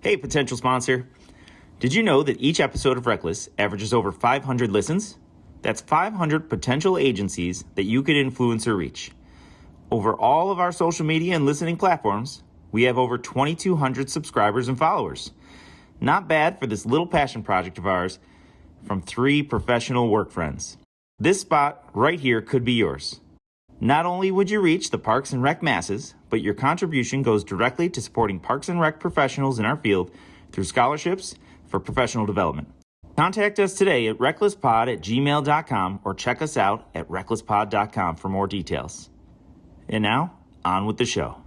Hey, potential sponsor. Did you know that each episode of RecLess averages over 500 listens? That's 500 potential agencies that you could influence or reach. Over all of our social media and listening platforms, we have over 2,200 subscribers and followers. Not bad for this little passion project of ours from 3 professional work friends. This spot right here could be yours. Not only would you reach the Parks and Rec masses, but your contribution goes directly to supporting Parks and Rec professionals in our field through scholarships for professional development. Contact us today at recklesspod@gmail.com or check us out at recklesspod.com for more details. And now, on with the show.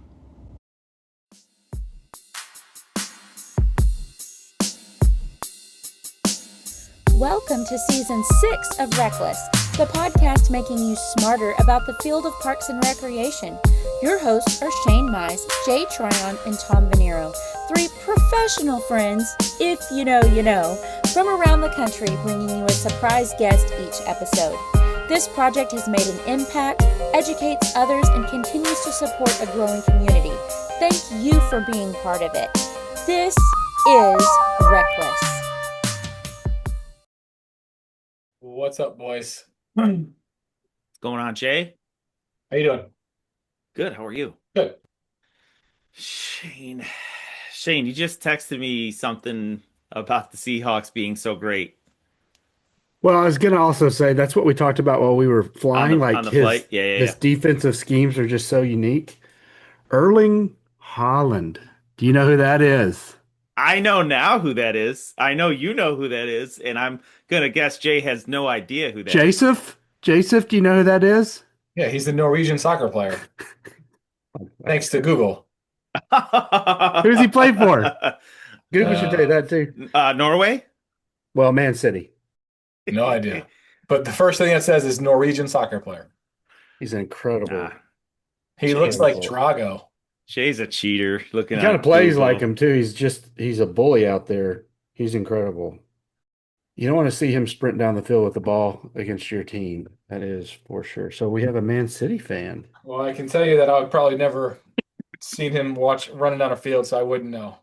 Welcome to Season 6 of RecLess, the podcast making you smarter about the field of parks and recreation. Your hosts are Shane Mize, Jay Tryon, and Tom Venniro, 3 professional friends, if you know, from around the country, bringing you a surprise guest each episode. This project has made an impact, educates others, and continues to support a growing community. Thank you for being part of it. This is RecLess. What's up, boys? What's going on, Jay? How you doing? Good, how are you? Good. Shane, you just texted me something about the Seahawks being so great. Well, I was going to also say that's what we talked about while we were flying. On the flight? Yeah. His defensive schemes are just so unique. Erling Haaland. Do you know who that is? I know now who that is. I know you know who that is, and I'm going to guess Jay has no idea who that is. Joseph, do you know who that is? Yeah, he's the Norwegian soccer player. Thanks to Google. Who does he play for? Google should tell you that too. Norway? Well, Man City. No idea. But the first thing it says is Norwegian soccer player. He's incredible. He looks like Drago. Jay's a cheater. He kind of plays like him too. He's a bully out there. He's incredible. You don't want to see him sprint down the field with the ball against your team. That is for sure. So we have a Man City fan. Well, I can tell you that I would probably never seen him running down a field, so I wouldn't know.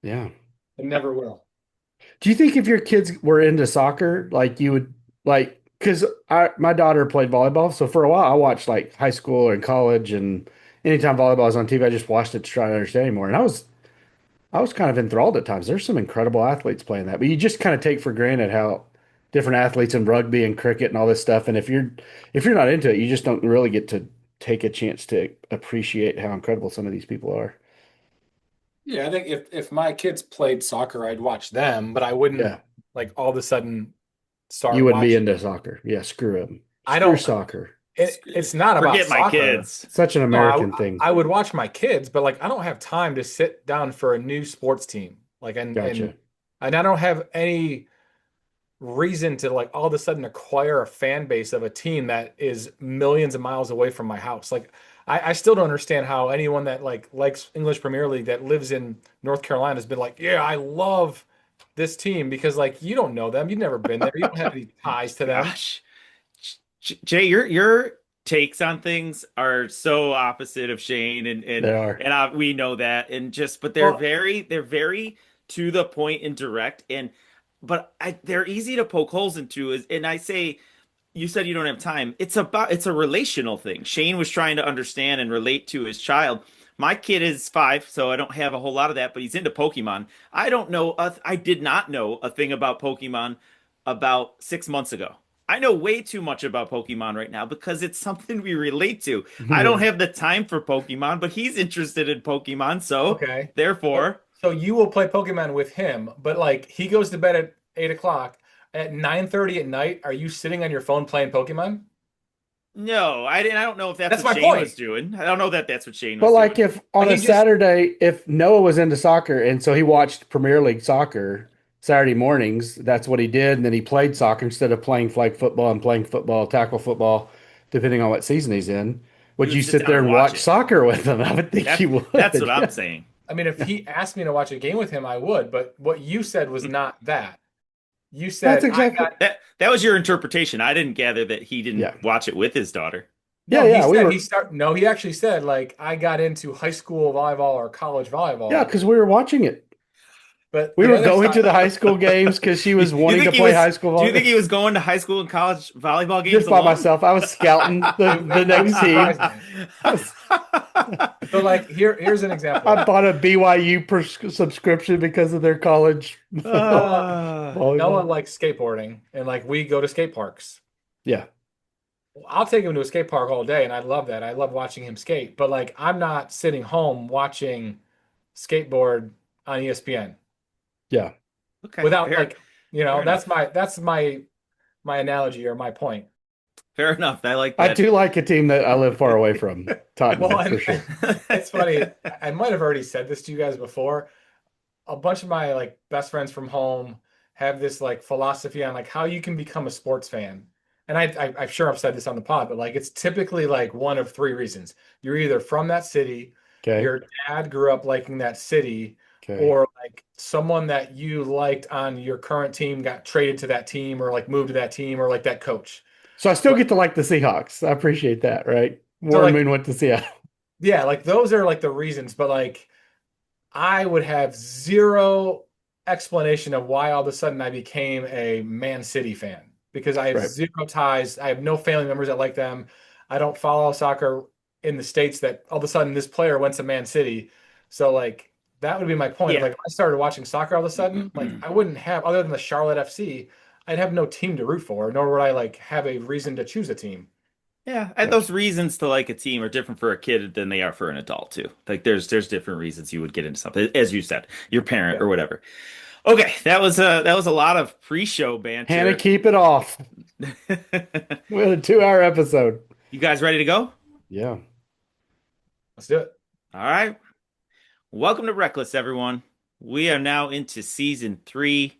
Yeah. I never will. Do you think if your kids were into soccer, like you would because my daughter played volleyball, so for a while I watched like high school and college, and anytime volleyball was on TV, I just watched it to try to understand more. And I was kind of enthralled at times. There's some incredible athletes playing that, but you just kind of take for granted how different athletes in rugby and cricket and all this stuff. And if you're not into it, you just don't really get to take a chance to appreciate how incredible some of these people are. Yeah, I think if my kids played soccer, I'd watch them, but I wouldn't like all of a sudden start. You wouldn't be into soccer. Yeah, screw them. I don't soccer. It's not about Forget my soccer. kids. Such an American thing. I would watch my kids, but like I don't have time to sit down for a new sports team. Like Gotcha. and I don't have any reason to like all of a sudden acquire a fan base of a team that is millions of miles away from my house. Like I still don't understand how anyone that likes English Premier League that lives in North Carolina has been like, yeah, I love this team, because like you don't know them, you've never been there, you don't have any ties to them. Gosh. Jay, your takes on things are so opposite of Shane, and They are. and we know that, but they're very to the point and direct, but they're easy to poke holes into. And I say, you said you don't have time. It's a relational thing. Shane was trying to understand and relate to his child. My kid is 5, so I don't have a whole lot of that, but he's into Pokemon. I did not know a thing about Pokemon about 6 months ago. I know way too much about Pokemon right now because it's something we relate to. I don't have the time for Pokemon, but he's interested in Pokemon, so therefore. So you will play Pokemon with him, but like he goes to bed at 8 o'clock. At 9:30 at night, are you sitting on your phone playing Pokemon? No, I don't know if that's what my Shane point. was doing. I don't know that that's what Shane was But doing. like if on a Saturday, if Noah was into soccer and so he watched Premier League soccer Saturday mornings, that's what he did. And then he played soccer instead of playing flag football and playing football, tackle football, depending on what season he's in. Would you sit there and watch soccer with him? I would think you would. That's what I'm saying. I mean, if he asked me to watch a game with him, I would. But what you said was not that. You said That's exactly that was your interpretation. I didn't gather that he didn't watch it with his daughter. No, he actually said, like, I got into high school volleyball or college volleyball. Yeah, because we were watching it. But We the were other going to side, the high school games because she was wanting to play high school Do you volleyball. think he was going to high school and college volleyball games Just by alone? myself. I was scouting the it next wouldn't surprise team. me. So like here's an example. I bought a BYU subscription because of their college Noah, Noah volleyball. likes skateboarding, and like we go to skate parks. Yeah, I'll take him to a skate park all day, and I love that. I love watching him skate. But like, I'm not sitting home watching skateboard on ESPN yeah. Okay, without fair, like, fair that's enough. my analogy or my point. Fair enough. I like I that. do like a team that I live far away from, Well, Tottenham, and for sure. it's funny. I might have already said this to you guys before. A bunch of my like best friends from home have this like philosophy on like how you can become a sports fan. And I'm sure I've said this on the pod, but like it's typically like one of three reasons. You're either from that city, Okay, your dad grew up liking that city, okay. or like someone that you liked on your current team got traded to that team or like moved to that team or like that coach. So I still But get to like the Seahawks. I appreciate that, right? so Warren like Moon went to Seattle. yeah, like those are like the reasons, but like I would have zero explanation of why all of a sudden I became a Man City fan because I have Right. zero ties. I have no family members that like them. I don't follow soccer in the States that all of a sudden this player went to Man City. So like that would be my point of Yeah. like if I started watching soccer all of a sudden, like I wouldn't have other than the Charlotte FC, I'd have no team to root for, nor would I like have a reason to choose a team. Yeah, and Yeah. those reasons to like a team are different for a kid than they are for an adult too. Like there's different reasons you would get into something, as you said, your parent Yeah. or whatever. Okay, that was a lot of pre-show Hannah, banter. keep it off. We had a 2 hour episode. You guys ready to go? Yeah. Let's do it. All right. Welcome to RecLess, everyone. We are now into season 3.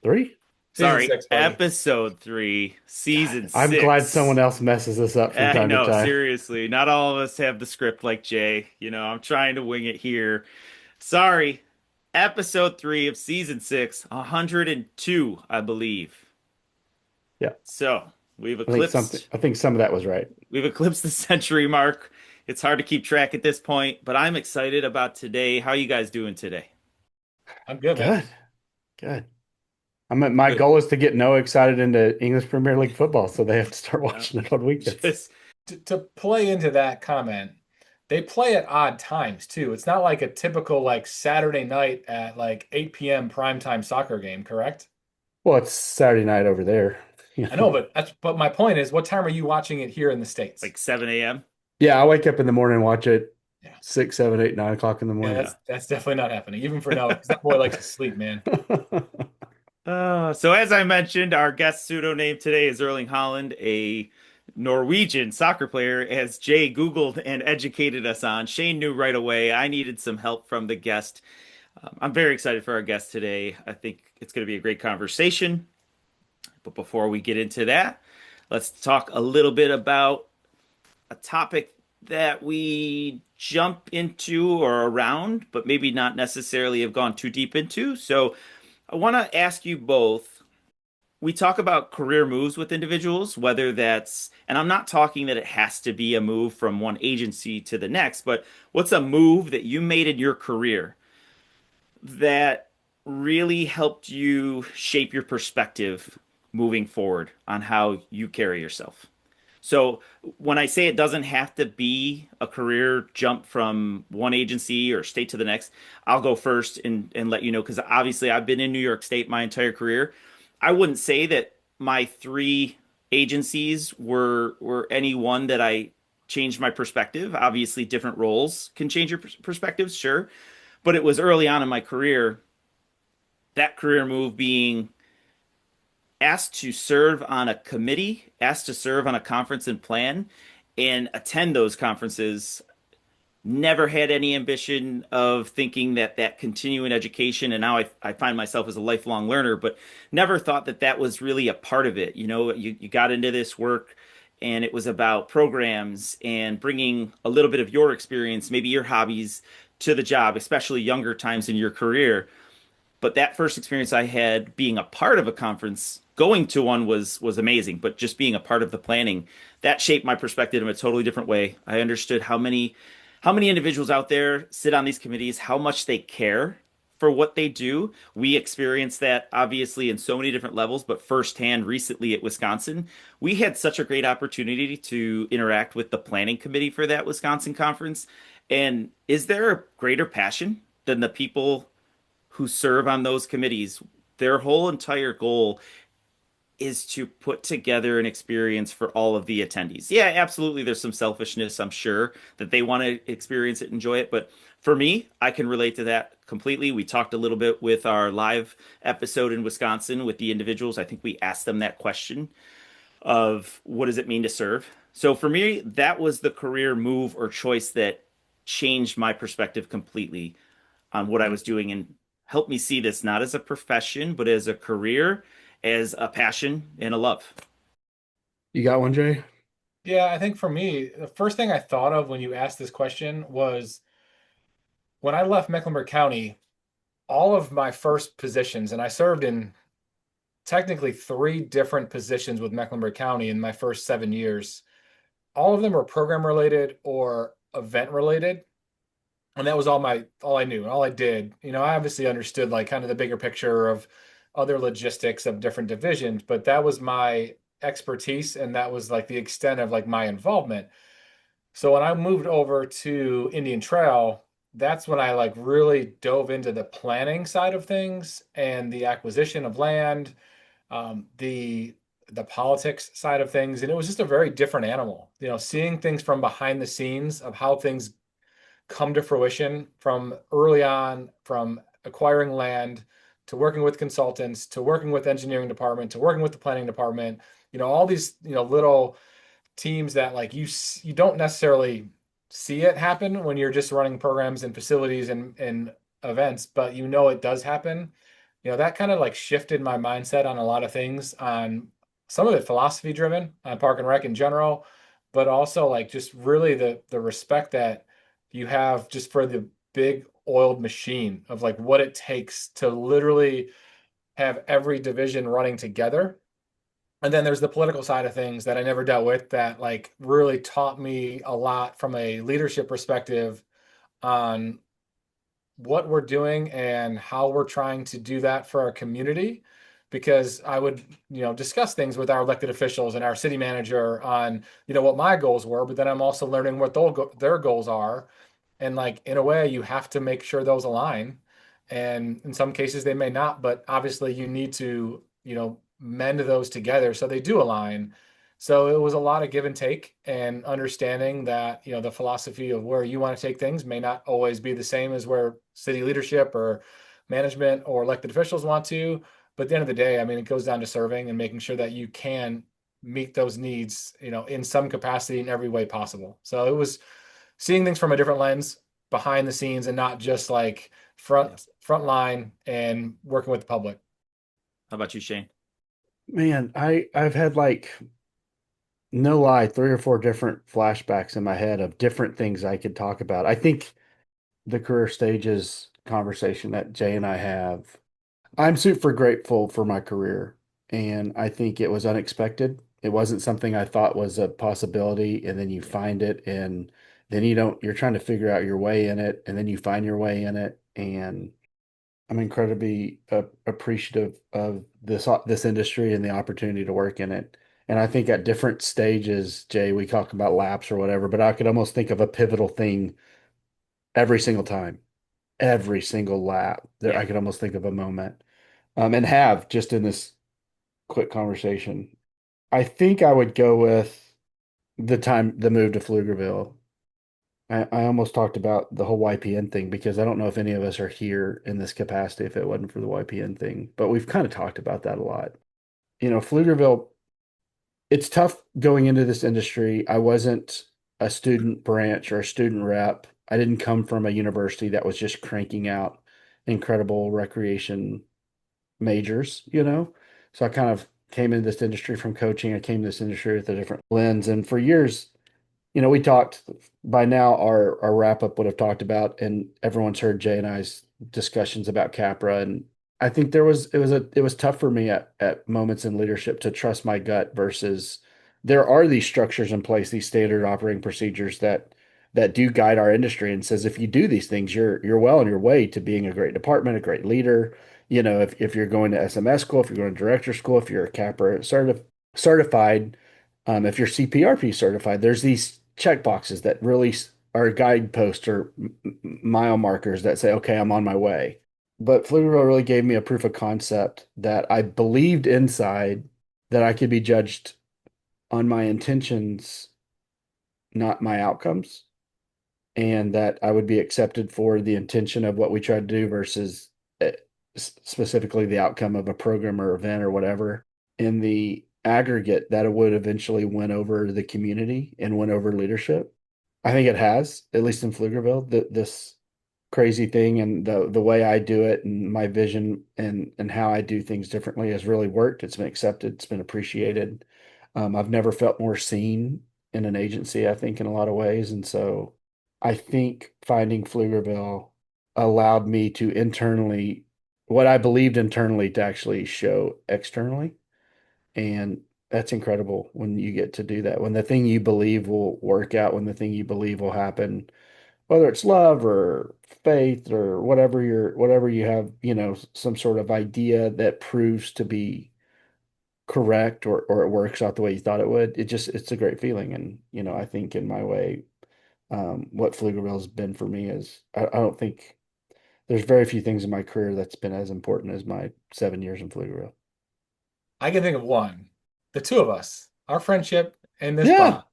3? Season Sorry, 6, buddy. episode 3, season I'm glad 6. someone else messes this up from I time to know, time. seriously. Not all of us have the script like Jay. I'm trying to wing it here. Sorry. Episode 3 of season 6, 102, I believe. Yeah. So, I think some of that was right. we've eclipsed the century mark. It's hard to keep track at this point, but I'm excited about today. How you guys doing today? I'm good, man. Good. Good. My Good. goal is to get Noah excited into English Premier League football, so they have to start watching it on weekends. Just To play into that comment, they play at odd times too. It's not like a typical like Saturday night at like 8 p.m. primetime soccer game, correct? Well, it's Saturday night over there. I know, but my point is, what time are you watching it here in the States? like 7 a.m. Yeah, I wake up in the morning and watch it Yeah. 6, 7, 8, 9 o'clock in the Yeah, morning. that's definitely not happening, even for Noah, because that boy likes to sleep, man. So as I mentioned, our guest pseudo name today is Erling Haaland, a Norwegian soccer player, as Jay Googled and educated us on. Shane knew right away. I needed some help from the guest. I'm very excited for our guest today. I think it's going to be a great conversation. But before we get into that, let's talk a little bit about a topic that we jump into or around, but maybe not necessarily have gone too deep into. So I want to ask you both. We talk about career moves with individuals, whether that's, and I'm not talking that it has to be a move from one agency to the next, but what's a move that you made in your career that really helped you shape your perspective moving forward on how you carry yourself? So when I say it doesn't have to be a career jump from one agency or state to the next, I'll go first and let you know, because obviously I've been in New York State my entire career. I wouldn't say that my 3 agencies were any one that I changed my perspective. Obviously, different roles can change your perspectives, sure. But it was early on in my career, that career move being asked to serve on a committee, asked to serve on a conference and plan, and attend those conferences. Never had any ambition of thinking that continuing education, and now I find myself as a lifelong learner, but never thought that was really a part of it. You got into this work and it was about programs and bringing a little bit of your experience, maybe your hobbies, to the job, especially younger times in your career. But that first experience I had being a part of a conference, going to one was amazing, but just being a part of the planning, that shaped my perspective in a totally different way. I understood how many individuals out there sit on these committees, how much they care for what they do. We experience that obviously in so many different levels, but firsthand recently at Wisconsin, we had such a great opportunity to interact with the planning committee for that Wisconsin conference. And is there a greater passion than the people who serve on those committees? Their whole entire goal is to put together an experience for all of the attendees. Yeah, absolutely. There's some selfishness, I'm sure, that they want to experience it, enjoy it. But for me, I can relate to that completely. We talked a little bit with our live episode in Wisconsin with the individuals. I think we asked them that question of what does it mean to serve? So for me, that was the career move or choice that changed my perspective completely on what I was doing and helped me see this not as a profession, but as a career, as a passion and a love. You got one, Jay? Yeah, I think for me, the first thing I thought of when you asked this question was when I left Mecklenburg County, all of my first positions, and I served in technically 3 different positions with Mecklenburg County in my first 7 years. All of them were program related or event related. And that was all I knew, all I did. I obviously understood like kind of the bigger picture of other logistics of different divisions, but that was my expertise and that was like the extent of like my involvement. So when I moved over to Indian Trail, that's when I like really dove into the planning side of things and the acquisition of land, the politics side of things, and it was just a very different animal. Seeing things from behind the scenes of how things come to fruition from early on, from acquiring land to working with consultants to working with engineering department to working with the planning department. All these little teams that like you don't necessarily see it happen when you're just running programs and facilities and events, but it does happen. That kind of like shifted my mindset on a lot of things, on some of it philosophy driven on Park and Rec in general, but also like just really the respect that you have just for the big oiled machine of like what it takes to literally have every division running together. And then there's the political side of things that I never dealt with that like really taught me a lot from a leadership perspective on what we're doing and how we're trying to do that for our community. Because I would, discuss things with our elected officials and our city manager on, what my goals were, but then I'm also learning what their goals are. And like, in a way, you have to make sure those align. And in some cases they may not, but obviously you need to, mend those together so they do align. So it was a lot of give and take and understanding that, the philosophy of where you want to take things may not always be the same as where city leadership or management or elected officials want to. But at the end of the day, I mean, it goes down to serving and making sure that you can meet those needs, in some capacity in every way possible. So it was seeing things from a different lens behind the scenes and not just like front line and working with the public. How about you, Shane? Man, I've had like no lie, 3 or 4 different flashbacks in my head of different things I could talk about. I think the career stages conversation that Jay and I have, I'm super grateful for my career. And I think it was unexpected. It wasn't something I thought was a possibility. And then you find it and then you're trying to figure out your way in it. And then you find your way in it. And I'm incredibly appreciative of this industry and the opportunity to work in it. And I think at different stages, Jay, we talk about laps or whatever, but I could almost think of a pivotal thing every single time, every single lap. There, I could almost think of a moment, and have just in this quick conversation. I think I would go with the move to Pflugerville. I almost talked about the whole YPN thing because I don't know if any of us are here in this capacity if it wasn't for the YPN thing, but we've kind of talked about that a lot. Pflugerville, it's tough going into this industry. I wasn't a student branch or a student rep. I didn't come from a university that was just cranking out incredible recreation majors, So I kind of came into this industry from coaching. I came to this industry with a different lens. And for years, we talked by now, our wrap up would have talked about, and everyone's heard Jay and I's discussions about Capra. And I think it was tough for me at moments in leadership to trust my gut versus there are these structures in place, these standard operating procedures that that do guide our industry and says if you do these things, you're well on your way to being a great department, a great leader. You know, if you're going to SMS school, if you're going to director school, if you're a CAPRA certified, if you're CPRP certified, there's these check boxes that really are guideposts or mile markers that say, okay, I'm on my way. But Pflugerville really gave me a proof of concept that I believed inside that I could be judged on my intentions, not my outcomes, and that I would be accepted for the intention of what we tried to do versus specifically the outcome of a program or event or whatever. In the aggregate, that would eventually win over the community and win over leadership. I think it has, at least in Pflugerville, this crazy thing and the way I do it and my vision and how I do things differently has really worked. It's been accepted. It's been appreciated. I've never felt more seen in an agency, I think, in a lot of ways. And so I think finding Pflugerville allowed me to internally, what I believed internally to actually show externally. And that's incredible when you get to do that. When the thing you believe will work out, when the thing you believe will happen, whether it's love or faith or whatever you have, you know, some sort of idea that proves to be correct or it works out the way you thought it would. It's a great feeling. And, you know, I think in my way, what Pflugerville has been for me is I don't think there's very few things in my career that's been as important as my 7 years in Pflugerville. I can think of one. The two of us, our friendship and this Yeah. bond.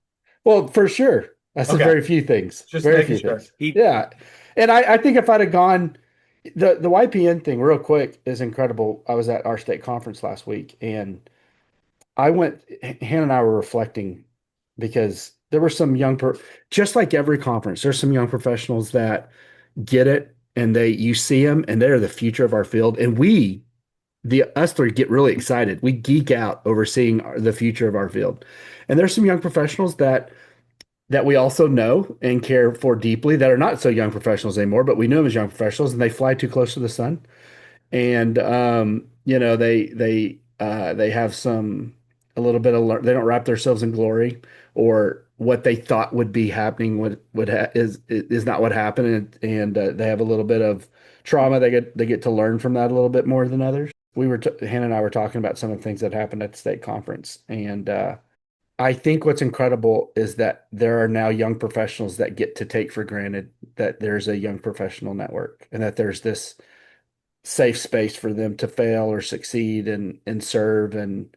Well, for sure. I said Okay. very few things. Just Very making few sure. things. Yeah. And I think if I'd have gone, the YPN thing, real quick, is incredible. I was at our state conference last week and I went, Hannah and I were reflecting because there were some just like every conference, there's some young professionals that get it and you see them and they're the future of our field. And us three get really excited. We geek out over seeing the future of our field. And there's some young professionals that we also know and care for deeply that are not so young professionals anymore, but we know them as young professionals and they fly too close to the sun. And you know, they have some a little bit of they don't wrap themselves in glory or what they thought would be happening is not what happened and they have a little bit of trauma. They get to learn from that a little bit more than others. Hannah and I were talking about some of the things that happened at the state conference and I think what's incredible is that there are now young professionals that get to take for granted that there's a young professional network and that there's this safe space for them to fail or succeed and serve. And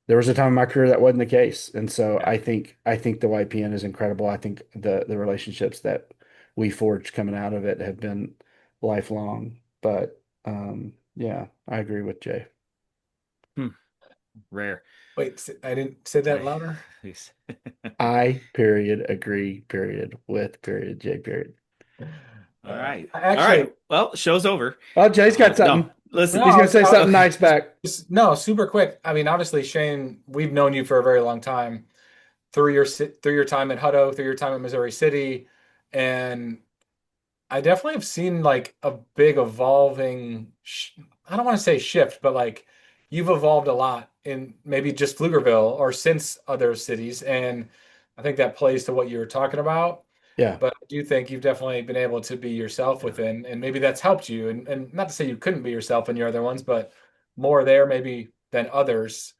there was a time in my career that wasn't the case. And so Yeah. I think the YPN is incredible. I think the relationships that we forged coming out of it have been lifelong. But yeah, I agree with Jay. Rare. Wait, I didn't say that louder. Please. I period agree period with period Jay period. All right. I All actually, right. Well, show's over. Oh, Jay's got No, something. listen. He's gonna say something nice back. No, super quick. I mean, obviously, Shane, we've known you for a very long time through your time at Hutto, through your time at Missouri City, and I definitely have seen like a big evolving. I don't want to say shift, but like you've evolved a lot in maybe just Pflugerville or since other cities, and I think that plays to what you were talking about. Yeah. But I do think you've definitely been able to be yourself within, and maybe that's helped you. And not to say you couldn't be yourself in your other ones, but more there maybe than others.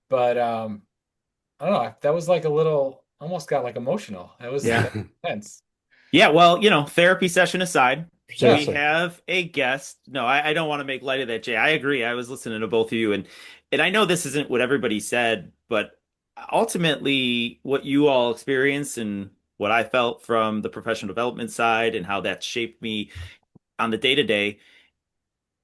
But I don't know. That was like a little, almost got like emotional. That was Yeah. intense. Yeah, well, therapy session aside, we Seriously. have a guest. No, I don't want to make light of that, Jay. I agree. I was listening to both of you, and I know this isn't what everybody said, but ultimately, what you all experienced and what I felt from the professional development side and how that shaped me on the day to day,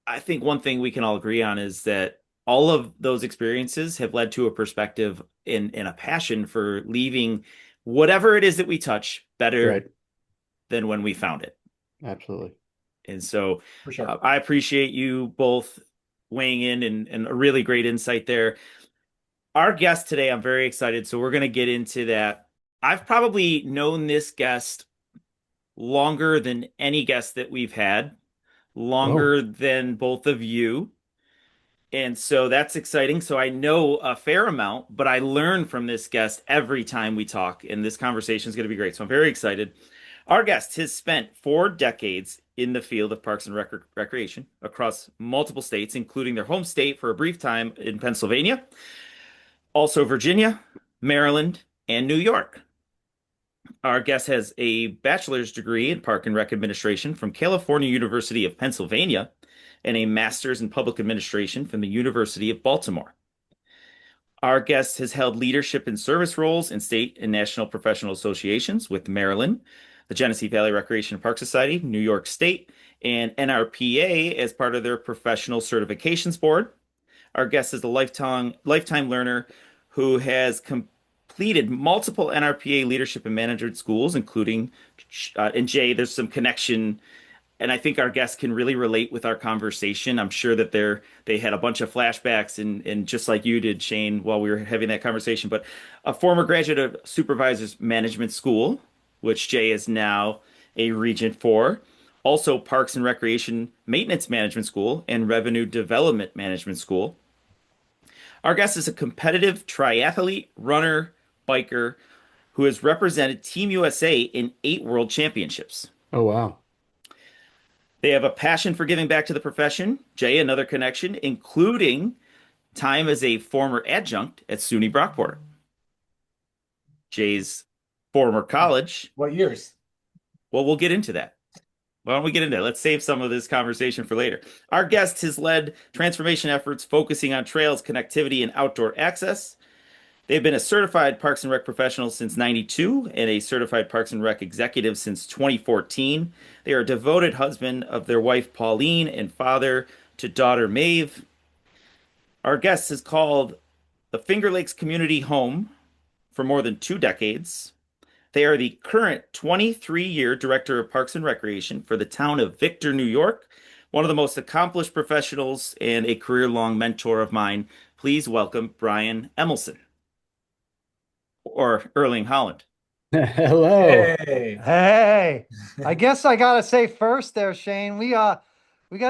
I think one thing we can all agree on is that all of those experiences have led to a perspective in a passion for leaving whatever it is that we touch better Right. than when we found it. Absolutely. And so For sure. I appreciate you both weighing in and a really great insight there. Our guest today, I'm very excited. So we're going to get into that. I've probably known this guest longer than any guest that we've had, longer than both of you. And so that's exciting. So I know a fair amount, but I learn from this guest every time we talk, and this conversation is going to be great. So I'm very excited. Our guest has spent 4 decades in the field of parks and recreation across multiple states, including their home state for a brief time in Pennsylvania, also Virginia, Maryland, and New York. Our guest has a bachelor's degree in park and rec administration from California University of Pennsylvania and a master's in public administration from the University of Baltimore. Our guest has held leadership and service roles in state and national professional associations with Maryland, the Genesee Valley Recreation and Park Society, New York State, and NRPA as part of their professional certifications board. Our guest is a lifetime learner who has completed multiple NRPA leadership and management schools, including, and Jay, there's some connection, and I think our guests can really relate with our conversation. I'm sure that they had a bunch of flashbacks, and just like you did, Shane, while we were having that conversation. But a former graduate of Supervisors Management School, which Jay is now a regent for, also Parks and Recreation Maintenance Management School and Revenue Development Management School. Our guest is a competitive triathlete, runner, biker who has represented Team USA in 8 world championships. Oh, wow. They have a passion for giving back to the profession. Jay, another connection, including time as a former adjunct at SUNY Brockport. Jay's former college. What years? Well, we'll get into that. Why don't we get into it? Let's save some of this conversation for later. Our guest has led transformation efforts focusing on trails, connectivity, and outdoor access. They've been a certified Parks and Rec professional since '92 and a certified Parks and Rec executive since 2014. They are a devoted husband of their wife Pauline and father to daughter Maeve. Our guest has called the Finger Lakes community home for more than 2 decades. They are the current 23-year director of Parks and Recreation for the town of Victor, New York, one of the most accomplished professionals and a career-long mentor of mine. Please welcome Brian Emelson. Or Erling Holland. Hello. Hey. Hey, I guess I gotta say first there, Shane. We gotta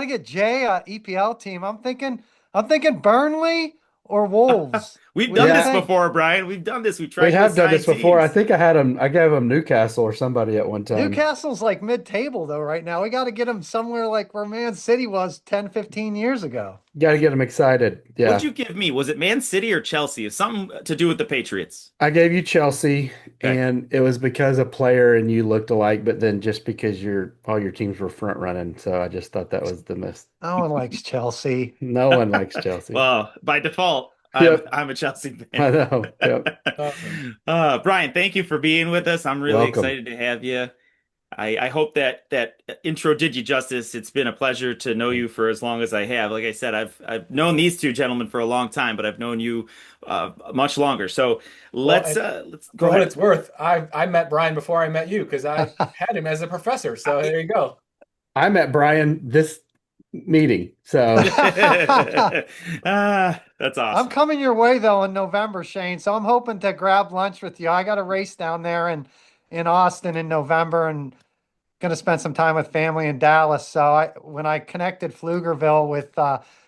get Jay EPL team. I'm thinking Burnley or Wolves. We've What done do you this think? before, Brian. We've done this. We tried. We have done this assign before. I teams. think I gave him Newcastle or somebody at one time. Newcastle's like mid-table though right now. We got to get them somewhere like where Man City was 10, 15 years ago. Got to get him excited. Yeah. What'd you give me? Was it Man City or Chelsea? It's something to do with the Patriots. I gave you Chelsea, Okay. and it was because a player and you looked alike, but then just because all your teams were front running. So I just thought that was the miss. No one likes Chelsea. No one likes Chelsea. Well, by default, Yep. I'm a Chelsea I fan. know. Yep. Brian, thank you for being with us. I'm really Welcome. excited to have you. I hope that intro did you justice. It's been a pleasure to know you for as long as I have. Like I said, I've known these two gentlemen for a long time, but I've known you much longer. So let's go For what ahead. it's worth, I met Brian before I met you because I had him as a professor. So there you go. I met Brian this meeting. So That's I'm awesome. coming your way though in November, Shane. So I'm hoping to grab lunch with you. I got a race down there in Austin in November and going to spend some time with family in Dallas. So when I connected Pflugerville with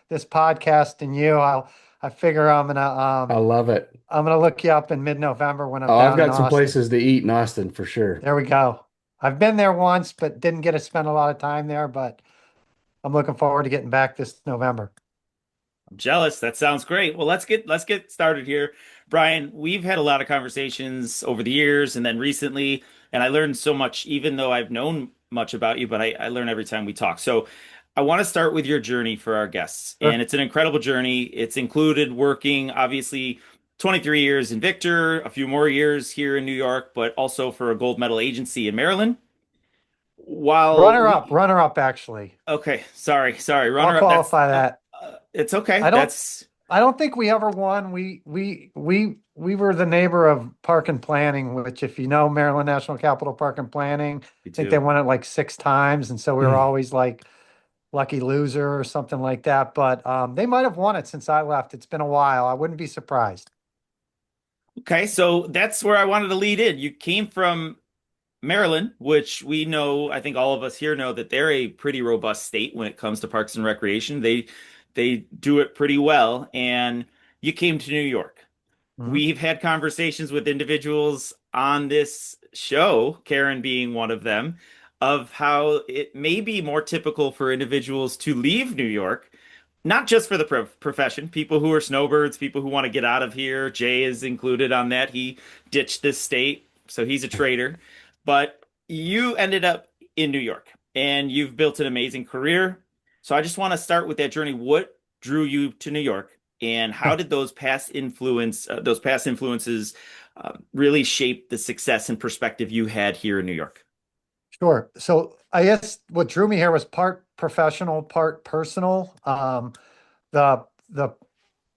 this podcast and you, I figure I I'm love it. gonna look you up in mid-November when I'm Oh, down I've got in some Austin. places to eat in Austin for sure. There we go. I've been there once, but didn't get to spend a lot of time there. But I'm looking forward to getting back this November. I'm jealous. That sounds great. Well, let's get started here. Brian, we've had a lot of conversations over the years and then recently, and I learned so much, even though I've known much about you, but I learn every time we talk. So I want to start with your journey for our guests. Sure. And it's an incredible journey. It's included working, obviously, 23 years in Victor, a few more years here in New York, but also for a gold medal agency in Maryland. While Runner up, actually. Okay, sorry, I'll runner up. qualify that. It's okay. I don't- That's I don't think we ever won. We were the neighbor of Park and Planning, which if you know Maryland National Capital Park and Planning, me I think too. they won it like 6 times, and so we were Mm. always like lucky loser or something like that. But they might have won it since I left. It's been a while. I wouldn't be surprised. Okay, so that's where I wanted to lead in. You came from Maryland, which we know, I think all of us here know that they're a pretty robust state when it comes to parks and recreation. They do it pretty well, and you came to New York. Mhm. We've had conversations with individuals on this show, Karen being one of them, of how it may be more typical for individuals to leave New York, not just for the profession, people who are snowbirds, people who want to get out of here. Jay is included on that. He ditched this state, so he's a traitor. But you ended up in New York and you've built an amazing career. So I just want to start with that journey. What drew you to New York, and how did those past influences really shape the success and perspective you had here in New York? Sure. So I guess what drew me here was part professional, part personal. The the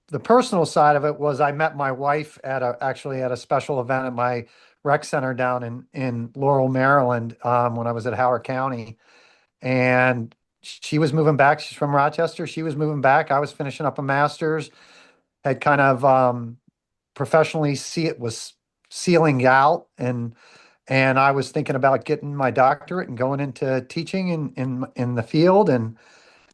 the personal side of it was I met my wife actually at a special event at my rec center down in Laurel, Maryland, when I was at Howard County, and she was moving back. She's from Rochester. She was moving back. I was finishing up a master's, had kind of professionally was sealing out, and I was thinking about getting my doctorate and going into teaching in the field,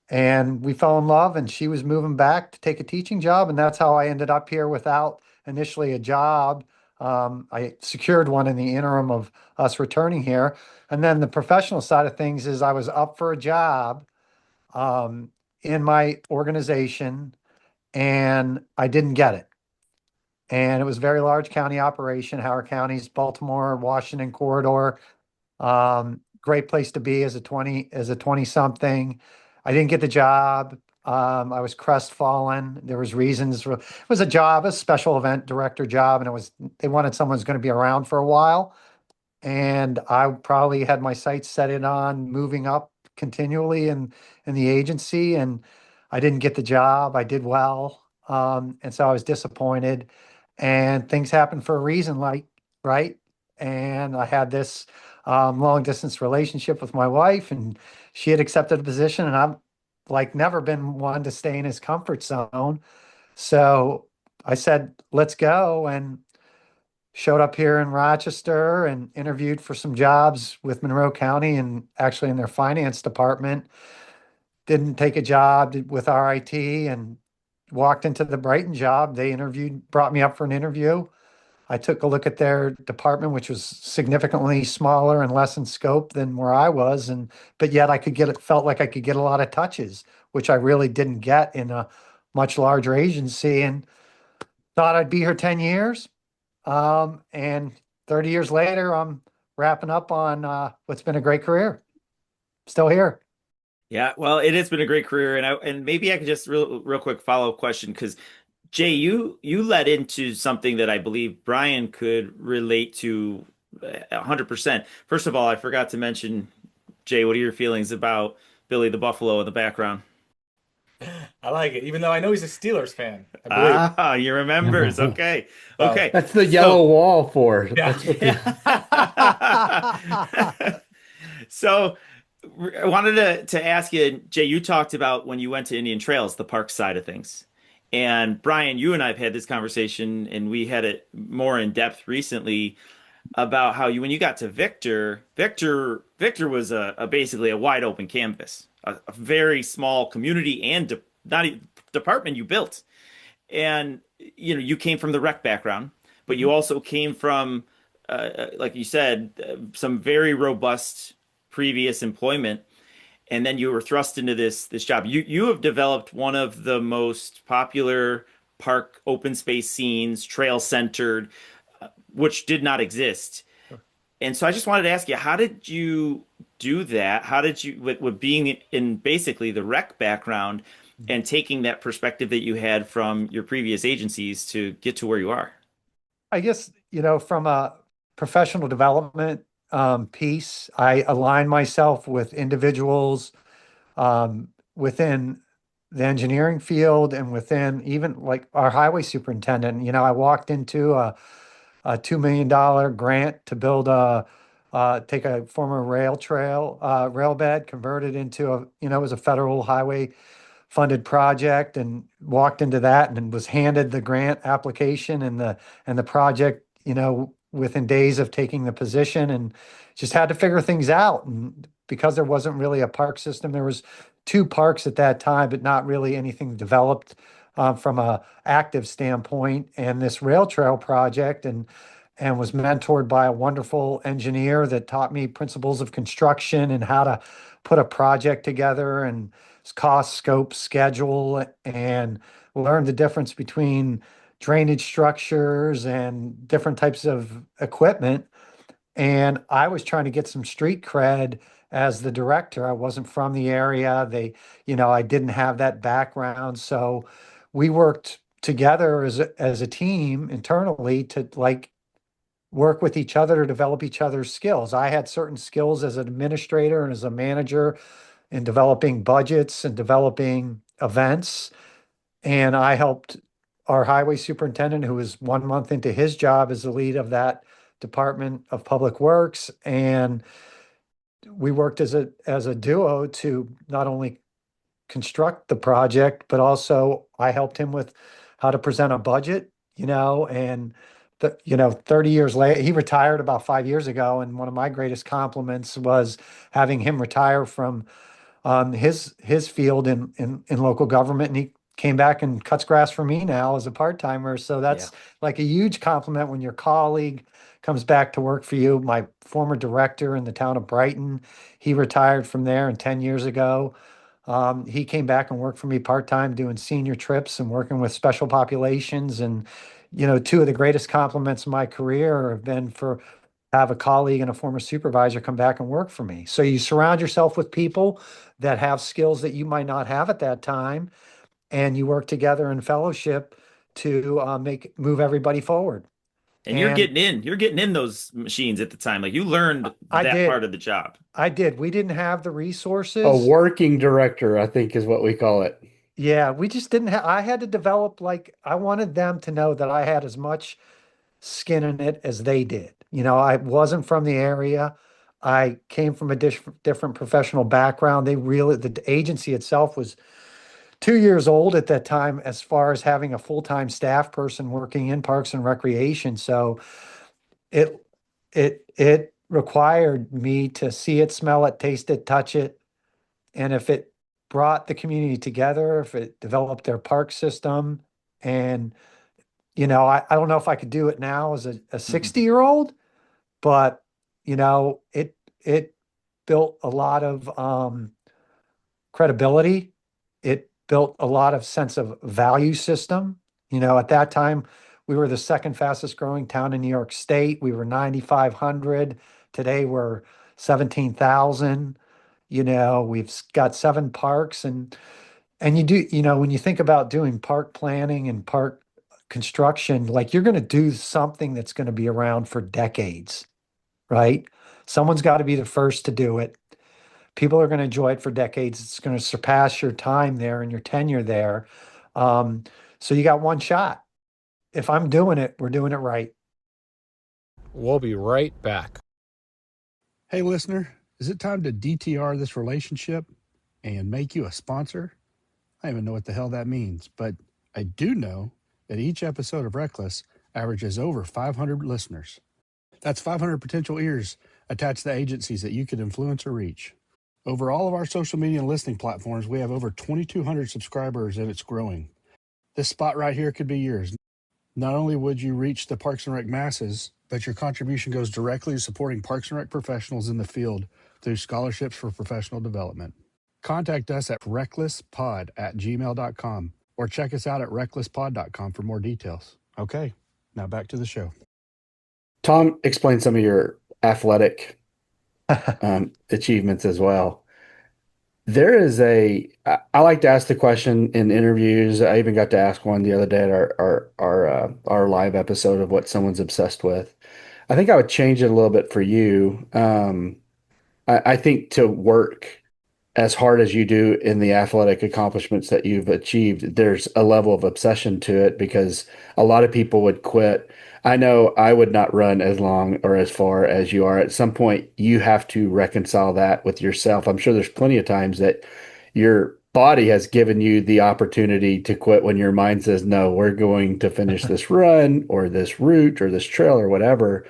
and we fell in love, and she was moving back to take a teaching job, and that's how I ended up here without initially a job. I secured one in the interim of us returning here. And then the professional side of things is I was up for a job in my organization, and I didn't get it. And it was a very large county operation, Howard County's Baltimore, Washington corridor. Great place to be as a 20 something. I didn't get the job. I was crestfallen. There was reasons for, it was a job, a special event director job, and they wanted someone who's going to be around for a while. And I probably had my sights set in on moving up continually in the agency, and I didn't get the job. I did well. And so I was disappointed, and things happen for a reason, right? And I had this long distance relationship with my wife, and she had accepted a position, and I've never been one to stay in his comfort zone. So I said, let's go, and showed up here in Rochester and interviewed for some jobs with Monroe County and actually in their finance department. Didn't take a job with RIT and walked into the Brighton job. They brought me up for an interview. I took a look at their department, which was significantly smaller and less in scope than where I was, but yet felt like I could get a lot of touches, which I really didn't get in a much larger agency, and thought I'd be here 10 years. And 30 years later, I'm wrapping up on what's been a great career. Still here. Yeah, well, it has been a great career, and maybe I could just real quick follow-up question, because Jay, you led into something that I believe Brian could relate to 100%. First of all, I forgot to mention, Jay, what are your feelings about Billy the Buffalo in the background? I like it, even though I know he's a Steelers fan. I believe. Ah, he remembers. Okay. So- Okay. That's the yellow wall for. Yeah. That's what the, So I wanted to ask you, Jay, you talked about when you went to Indian Trails, the park side of things. And Brian, you and I have had this conversation, and we had it more in depth recently about how when you got to Victor was basically a wide open canvas, a very small community and not even department you built. And you came from the rec background, but you also came from, like you said, some very robust previous employment, and then you were thrust into this job. You have developed one of the most popular park open space scenes, trail centered, which did not exist. And so I just wanted to ask you, how did you do that? How did you, with being in basically the rec background and taking that perspective that you had from your previous agencies to get to where you are? I guess, from a professional development piece, I align myself with individuals within the engineering field and within even like our highway superintendent. I walked into a $2 million grant to build take a former rail bed, convert it into it was a federal highway funded project, and walked into that and was handed the grant application and the project, within days of taking the position, and just had to figure things out. And because there wasn't really a park system, there was 2 parks at that time, but not really anything developed from a active standpoint, and this rail trail project. And and was mentored by a wonderful engineer that taught me principles of construction and how to put a project together and cost, scope, schedule, and learned the difference between drainage structures and different types of equipment. And I was trying to get some street cred as the director. I wasn't from the area. I didn't have that background. So we worked together as a team internally to like work with each other to develop each other's skills. I had certain skills as an administrator and as a manager in developing budgets and developing events. And I helped our highway superintendent, who was 1 month into his job as the lead of that Department of Public Works. And we worked as a duo to not only construct the project, but also I helped him with how to present a budget, and 30 years later, he retired about 5 years ago. And one of my greatest compliments was having him retire from his field in local government. And he came back and cuts grass for me now as a part-timer. So that's like a huge compliment when your colleague comes back to work for you. My former director in the town of Brighton, he retired from there and 10 years ago. He came back and worked for me part-time doing senior trips and working with special populations. And, two of the greatest compliments of my career have been for have a colleague and a former supervisor come back and work for me. So you surround yourself with people that have skills that you might not have at that time, and you work together in fellowship to move everybody forward. And you're getting in those machines at the time. Like you learned I that did. part of the job. I did. We didn't have the resources. A working director, I think, is what we call it. Yeah, we just didn't have, I had to develop, I wanted them to know that I had as much skin in it as they did. I wasn't from the area. I came from a different professional background. The agency itself was 2 years old at that time, as far as having a full-time staff person working in Parks and Recreation. So it required me to see it, smell it, taste it, touch it. And if it brought the community together, if it developed their park system, and I don't know if I could do it now as a 60-year-old, but it built a lot of credibility. It built a lot of sense of value system. At that time, we were the second fastest growing town in New York State. We were 9,500. Today we're 17,000. We've got 7 parks, and when you think about doing park planning and park construction, like you're going to do something that's going to be around for decades, right? Someone's got to be the first to do it. People are going to enjoy it for decades. It's going to surpass your time there and your tenure there. So you got one shot. If I'm doing it, we're doing it right. We'll be right back. Hey, listener, is it time to DTR this relationship and make you a sponsor? I don't even know what the hell that means, but I do know that each episode of RecLess averages over 500 listeners. That's 500 potential ears attached to agencies that you could influence or reach. Over all of our social media and listening platforms, we have over 2,200 subscribers, and it's growing. This spot right here could be yours. Not only would you reach the Parks and Rec masses, but your contribution goes directly to supporting Parks and Rec professionals in the field through scholarships for professional development. Contact us at recklesspod@gmail.com or check us out at recklesspod.com for more details. Okay, now back to the show. Tom, explain some of your athletic achievements as well. I like to ask the question in interviews. I even got to ask one the other day at our live episode of what someone's obsessed with. I think I would change it a little bit for you. I think to work as hard as you do in the athletic accomplishments that you've achieved, there's a level of obsession to it because a lot of people would quit. I know I would not run as long or as far as you are. At some point, you have to reconcile that with yourself. I'm sure there's plenty of times that your body has given you the opportunity to quit when your mind says, no, we're going to finish this run or this route or this trail or whatever.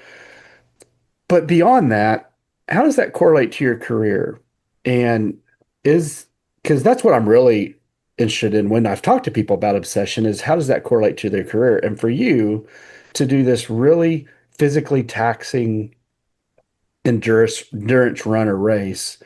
But beyond that, how does that correlate to your career? And because that's what I'm really interested in when I've talked to people about obsession is how does that correlate to their career? And for you to do this really physically taxing endurance run or race,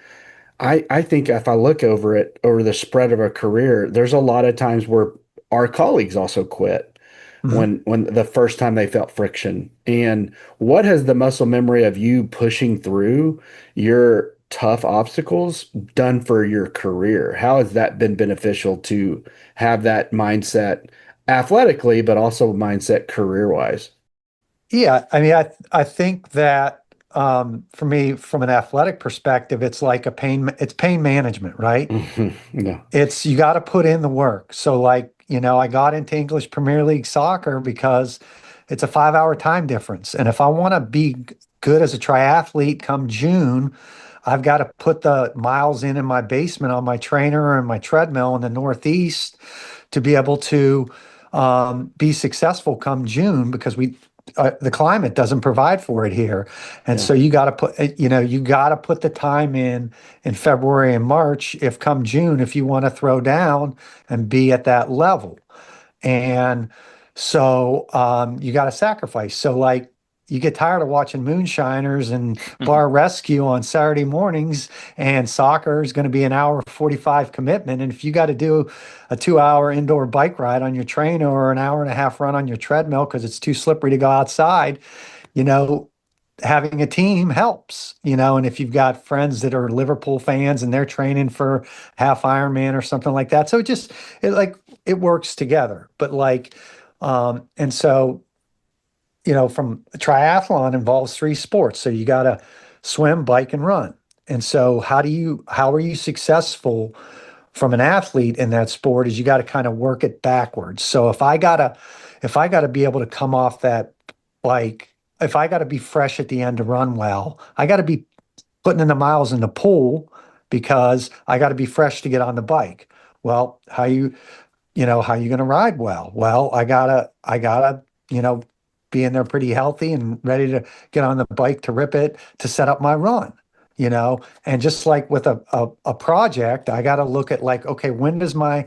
I think if I look over the spread of a career, there's a lot of times where our colleagues also quit Mhm. when the first time they felt friction. And what has the muscle memory of you pushing through your tough obstacles done for your career? How has that been beneficial to have that mindset athletically, but also mindset career wise? Yeah, I mean, I think that for me, from an athletic perspective, it's like it's pain management, right? Yeah. It's you got to put in the work. So, like, I got into English Premier League soccer because it's a 5-hour time difference, and if I want to be good as a triathlete come June, I've got to put the miles in my basement on my trainer and my treadmill in the Northeast to be able to be successful come June because the climate doesn't provide for it here, and Yeah. so you got to you got to put the time in February and March if come June if you want to throw down and be at that level, and so you got to sacrifice. So like you get tired of watching moonshiners and bar rescue on Saturday mornings, and soccer is going to be an hour 45 commitment. And if you got to do a 2-hour indoor bike ride on your trainer or an hour and a half run on your treadmill because it's too slippery to go outside, you know, having a team helps, and if you've got friends that are Liverpool fans and they're training for half Ironman or something like that. So it works together. But and so from a triathlon involves three sports. So you got to swim, bike, and run. And so how are you successful from an athlete in that sport is you got to kind of work it backwards. So if I gotta be able to come off that bike, if I got to be fresh at the end to run well, I got to be putting in the miles in the pool because I got to be fresh to get on the bike. Well, how you going to ride well? Well, I gotta, be in there pretty healthy and ready to get on the bike to rip it to set up my run, and just like with a project, I got to look at like, okay, when does my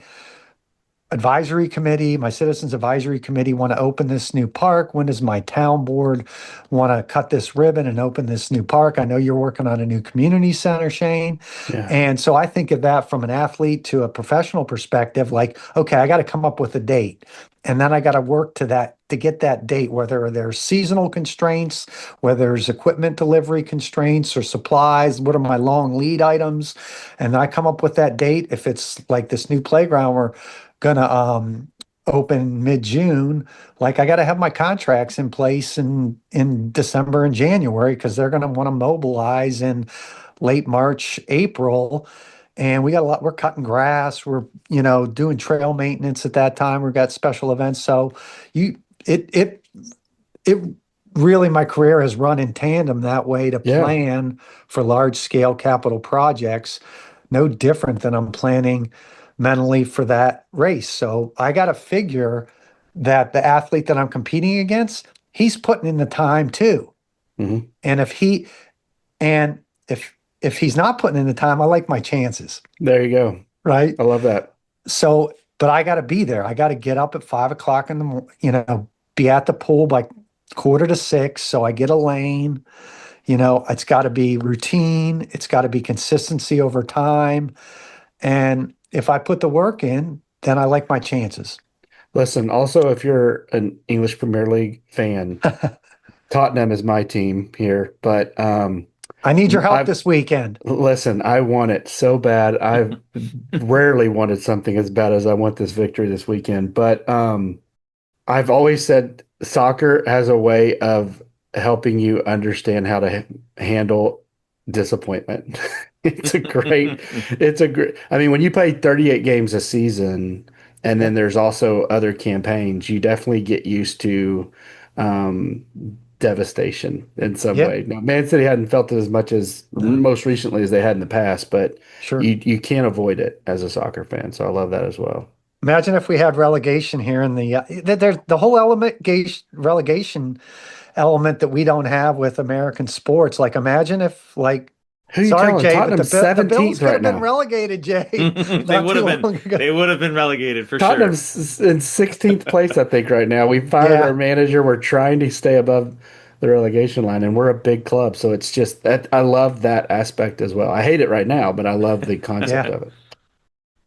citizens advisory committee want to open this new park? When does my town board want to cut this ribbon and open this new park? I know you're working on a new community center, Shane. Yeah. And so I think of that from an athlete to a professional perspective, like, okay, I got to come up with a date. And then I got to work to get that date, whether there's seasonal constraints, whether there's equipment delivery constraints or supplies, what are my long lead items? And I come up with that date. If it's like this new playground we're gonna open mid-June, like I got to have my contracts in place in December and January because they're going to want to mobilize in late March, April. And we got a lot, we're cutting grass, we're, doing trail maintenance at that time. We've got special events. So it really, my career has run in tandem that way to Yeah. plan for large scale capital projects, no different than I'm planning mentally for that race. So I got to figure that the athlete that I'm competing against, he's putting in the time too. Hmm. And and if he's not putting in the time, I like my chances, There you go. right? I love that. So, but I got to be there. I got to get up at 5 o'clock in the morning, be at the pool by 5:45. So I get a lane, it's got to be routine. It's got to be consistency over time. And if I put the work in, then I like my chances. Listen, also, if you're an English Premier League fan, Tottenham is my team here, but I need your help I've this weekend. listen, I want it so bad. I've rarely wanted something as bad as I want this victory this weekend. But I've always said soccer has a way of helping you understand how to handle disappointment. It's a great, I mean, when you play 38 games a season and then there's also other campaigns, you definitely get used to um, devastation in some Yeah, way. Now, Man City hadn't felt it as much as most recently as they had in the past, but sure. you can't avoid it as a soccer fan. So I love that as well. Imagine if we had relegation here in there's the whole relegation element that we don't have with American sports. Like imagine if Who are you sorry, telling? Jay, but Tottenham's the Bills 17th could right have been now. relegated, Jay. They not would too have long been. ago. They would have been relegated for sure. Tottenham's in 16th place, I think, right now. We fired Yeah. our manager. We're trying to stay above the relegation line, and we're a big club, so it's just that I love that aspect as well. I hate it right now, but I love the concept Yeah. of it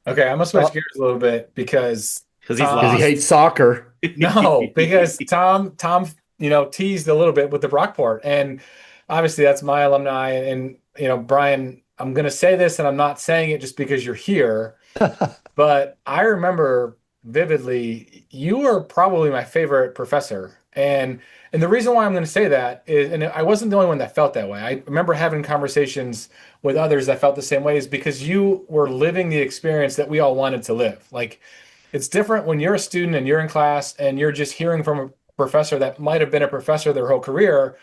Okay, I'm gonna switch So gears a little bit because Because he's because he Tom, lost. hates soccer. no, because Tom, teased a little bit with the Brockport, and obviously that's my alumni, and Brian, I'm gonna say this, and I'm not saying it just because you're here. But I remember vividly, you were probably my favorite professor. And the reason why I'm going to say that is, and I wasn't the only one that felt that way. I remember having conversations with others that felt the same way, is because you were living the experience that we all wanted to live. Like, it's different when you're a student and you're in class and you're just hearing from a professor that might have been a professor their whole career.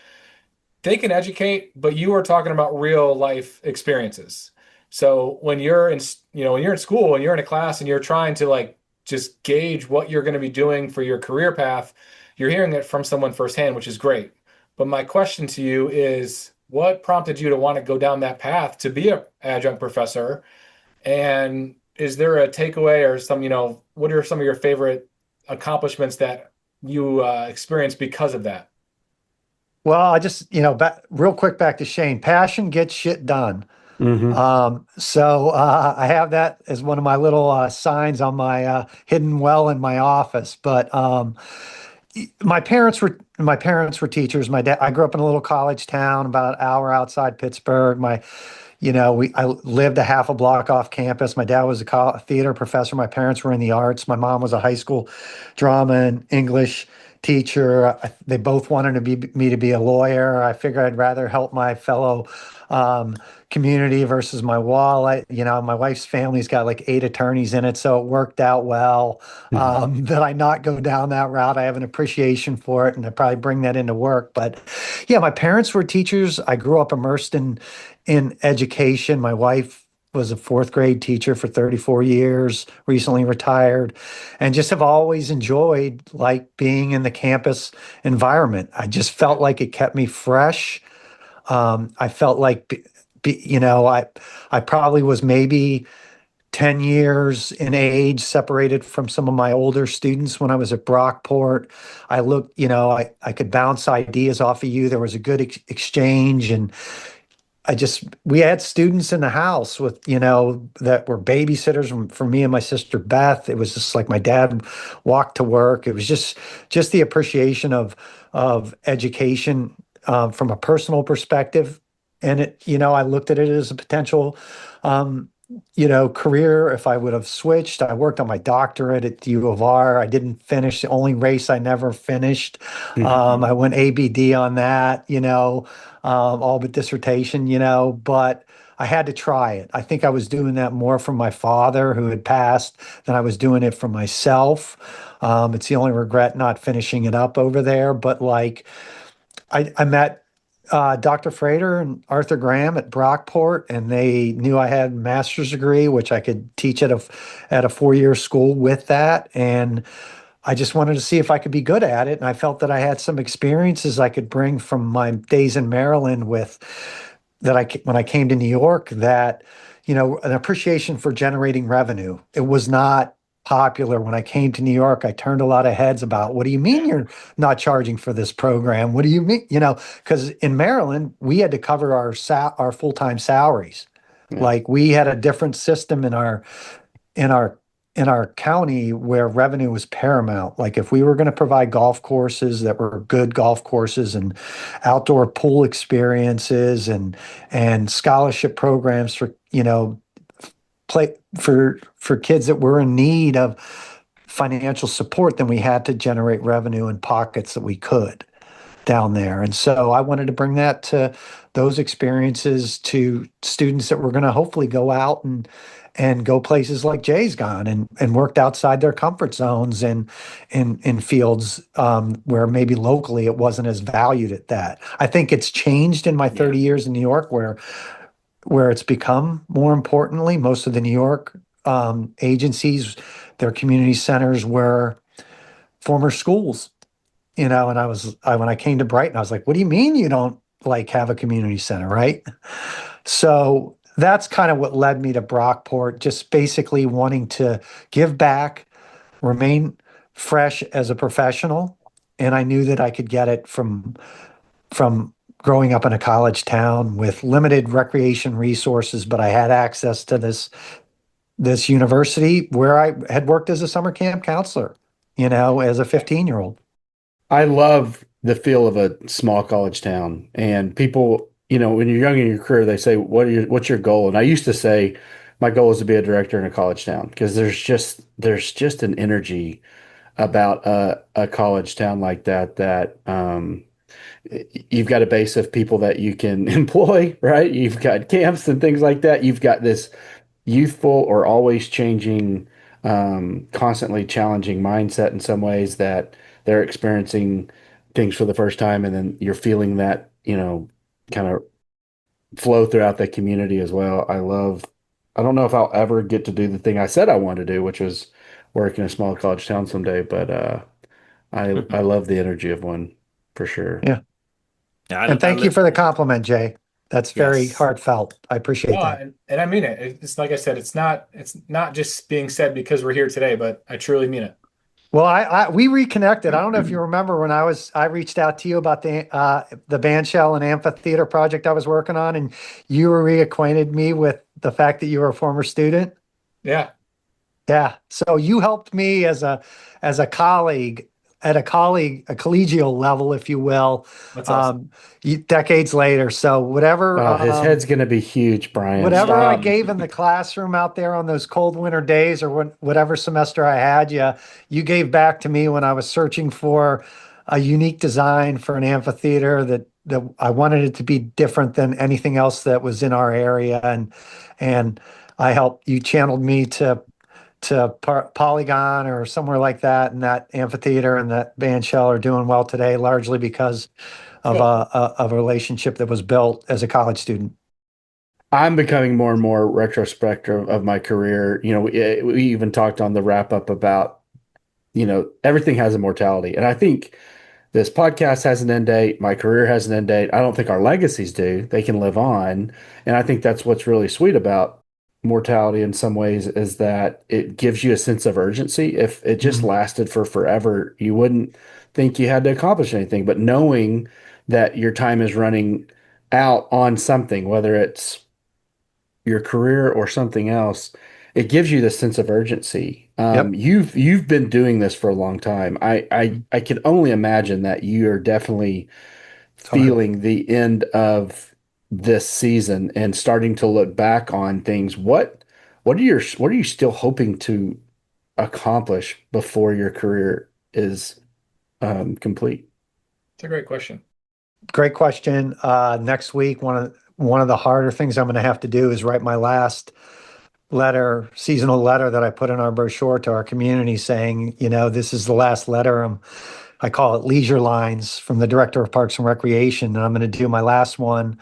They can educate, but you are talking about real life experiences. So when you're in, when you're in school and you're in a class and you're trying to like just gauge what you're going to be doing for your career path, you're hearing it from someone firsthand, which is great. But my question to you is, what prompted you to want to go down that path to be an adjunct professor? And is there a takeaway or some, what are some of your favorite accomplishments that you experienced because of that? well, I just, real quick back to Shane. Passion gets shit done. Hmm. So I have that as one of my little signs on my hidden well in my office. But my parents were teachers. My dad, I grew up in a little college town about an hour outside Pittsburgh. I lived a half a block off campus. My dad was a theater professor. My parents were in the arts. My mom was a high school drama and English teacher. They both wanted me to be a lawyer. I figured I'd rather help my fellow um, community versus my wallet. My wife's family's got like 8 attorneys in it, so it worked out well that I not go down that route. I have an appreciation for it, and I probably bring that into work. But yeah, my parents were teachers. I grew up immersed in education. My wife was a fourth grade teacher for 34 years, recently retired, and just have always enjoyed like being in the campus environment. I just felt like it kept me fresh. I felt like, I probably was maybe 10 years in age separated from some of my older students when I was at Brockport. I looked, I could bounce ideas off of you. There was a good exchange, and we had students in the house with, that were babysitters for me and my sister Beth. It was just like my dad walked to work. It was just the appreciation of education from a personal perspective. And I looked at it as a potential, career if I would have switched. I worked on my doctorate at the U of R. I didn't finish, the only race I never finished. I went ABD on that, all but dissertation, but I had to try it. I think I was doing that more from my father who had passed than I was doing it for myself. It's the only regret not finishing it up over there. But like, I met Dr. Frater and Arthur Graham at Brockport, and they knew I had a master's degree, which I could teach at a 4-year school with that. And I just wanted to see if I could be good at it. And I felt that I had some experiences I could bring from my days in Maryland when I came to New York, that, an appreciation for generating revenue. It was not popular when I came to New York. I turned a lot of heads about, what do you mean you're not charging for this program? What do you mean? Because in Maryland, we had to cover our full-time salaries. Yeah. Like, we had a different system in our in our county where revenue was paramount. Like, if we were going to provide golf courses that were good golf courses and outdoor pool experiences and scholarship programs for, play for kids that were in need of financial support, then we had to generate revenue in pockets that we could down there. And so I wanted to bring those experiences to students that were going to hopefully go out and go places like Jay's gone and worked outside their comfort zones and in fields where maybe locally it wasn't as valued at that. I think it's changed in my 30 years in New York, where it's become more importantly, most of the New York agencies, their community centers were former schools. And when I came to Brighton, I was like, what do you mean you don't like have a community center, right? So that's kind of what led me to Brockport, just basically wanting to give back, remain fresh as a professional. And I knew that I could get it from from growing up in a college town with limited recreation resources, but I had access to this university where I had worked as a summer camp counselor, as a 15-year-old. I love the feel of a small college town, and people, when you're young in your career, they say, what's your goal?" And I used to say, my goal is to be a director in a college town, because there's just an energy about a college town like that you've got a base of people that you can employ, right? You've got camps and things like that. You've got this youthful or always changing, constantly challenging mindset in some ways, that they're experiencing things for the first time. And then you're feeling that, kind of flow throughout the community as well. I don't know if I'll ever get to do the thing I said I wanted to do, which was work in a small college town someday, but I love the energy of one for sure. Yeah. And thank you for the compliment, Jay. That's very heartfully. I appreciate that. And I mean it. It's like I said, it's not just being said because we're here today, but I truly mean it. Well, we reconnected. I don't know if you remember when I reached out to you about the bandshell and amphitheater project I was working on, and you reacquainted me with the fact that you were a former student. Yeah. Yeah. So you helped me as a colleague at a collegial level, if you will, That's awesome. decades later. So whatever, his head's going to be huge, Brian. whatever I Stop. gave in the classroom out there on those cold winter days, or whatever semester I had, you gave back to me when I was searching for a unique design for an amphitheater that I wanted it to be different than anything else that was in our area. And you channeled me to Polygon or somewhere like that, and that amphitheater and that bandshell are doing well today, largely because of a relationship that was built as a college student. I'm becoming more and more retrospective of my career. We even talked on the wrap up about, everything has a mortality. And I think this podcast has an end date. My career has an end date. I don't think our legacies do. They can live on. And I think that's what's really sweet about mortality in some ways, is that it gives you a sense of urgency. If it just lasted for forever, you wouldn't think you had to accomplish anything. But knowing that your time is running out on something, whether it's your career or something else, it gives you this sense of urgency. Yep. You've been doing this for a long time. I can only imagine that you are definitely feeling the end of this season and starting to look back on things. What are you still hoping to accomplish before your career is complete? It's a great question. Great question. Next week, one of the harder things I'm going to have to do is write my last seasonal letter that I put in our brochure to our community, saying, this is the last letter. I call it Leisure Lines from the Director of Parks and Recreation, and I'm going to do my last one.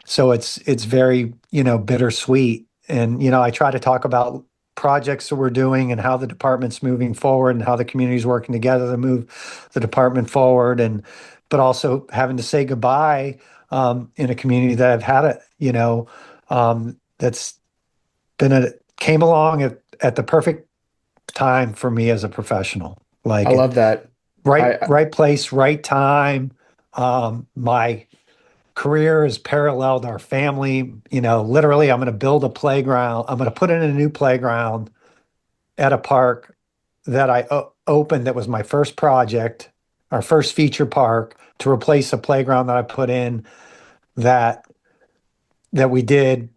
So it's very, bittersweet. And, I try to talk about projects that we're doing and how the department's moving forward and how the community's working together to move the department forward, but also having to say goodbye in a community that I've had that's came along at the perfect time for me as a professional. Like, I love that. Right place, right time. My career has paralleled our family. Literally, I'm going to build a playground. I'm going to put in a new playground at a park that I opened. That was my first project, our first feature park, to replace a playground that I put in that we did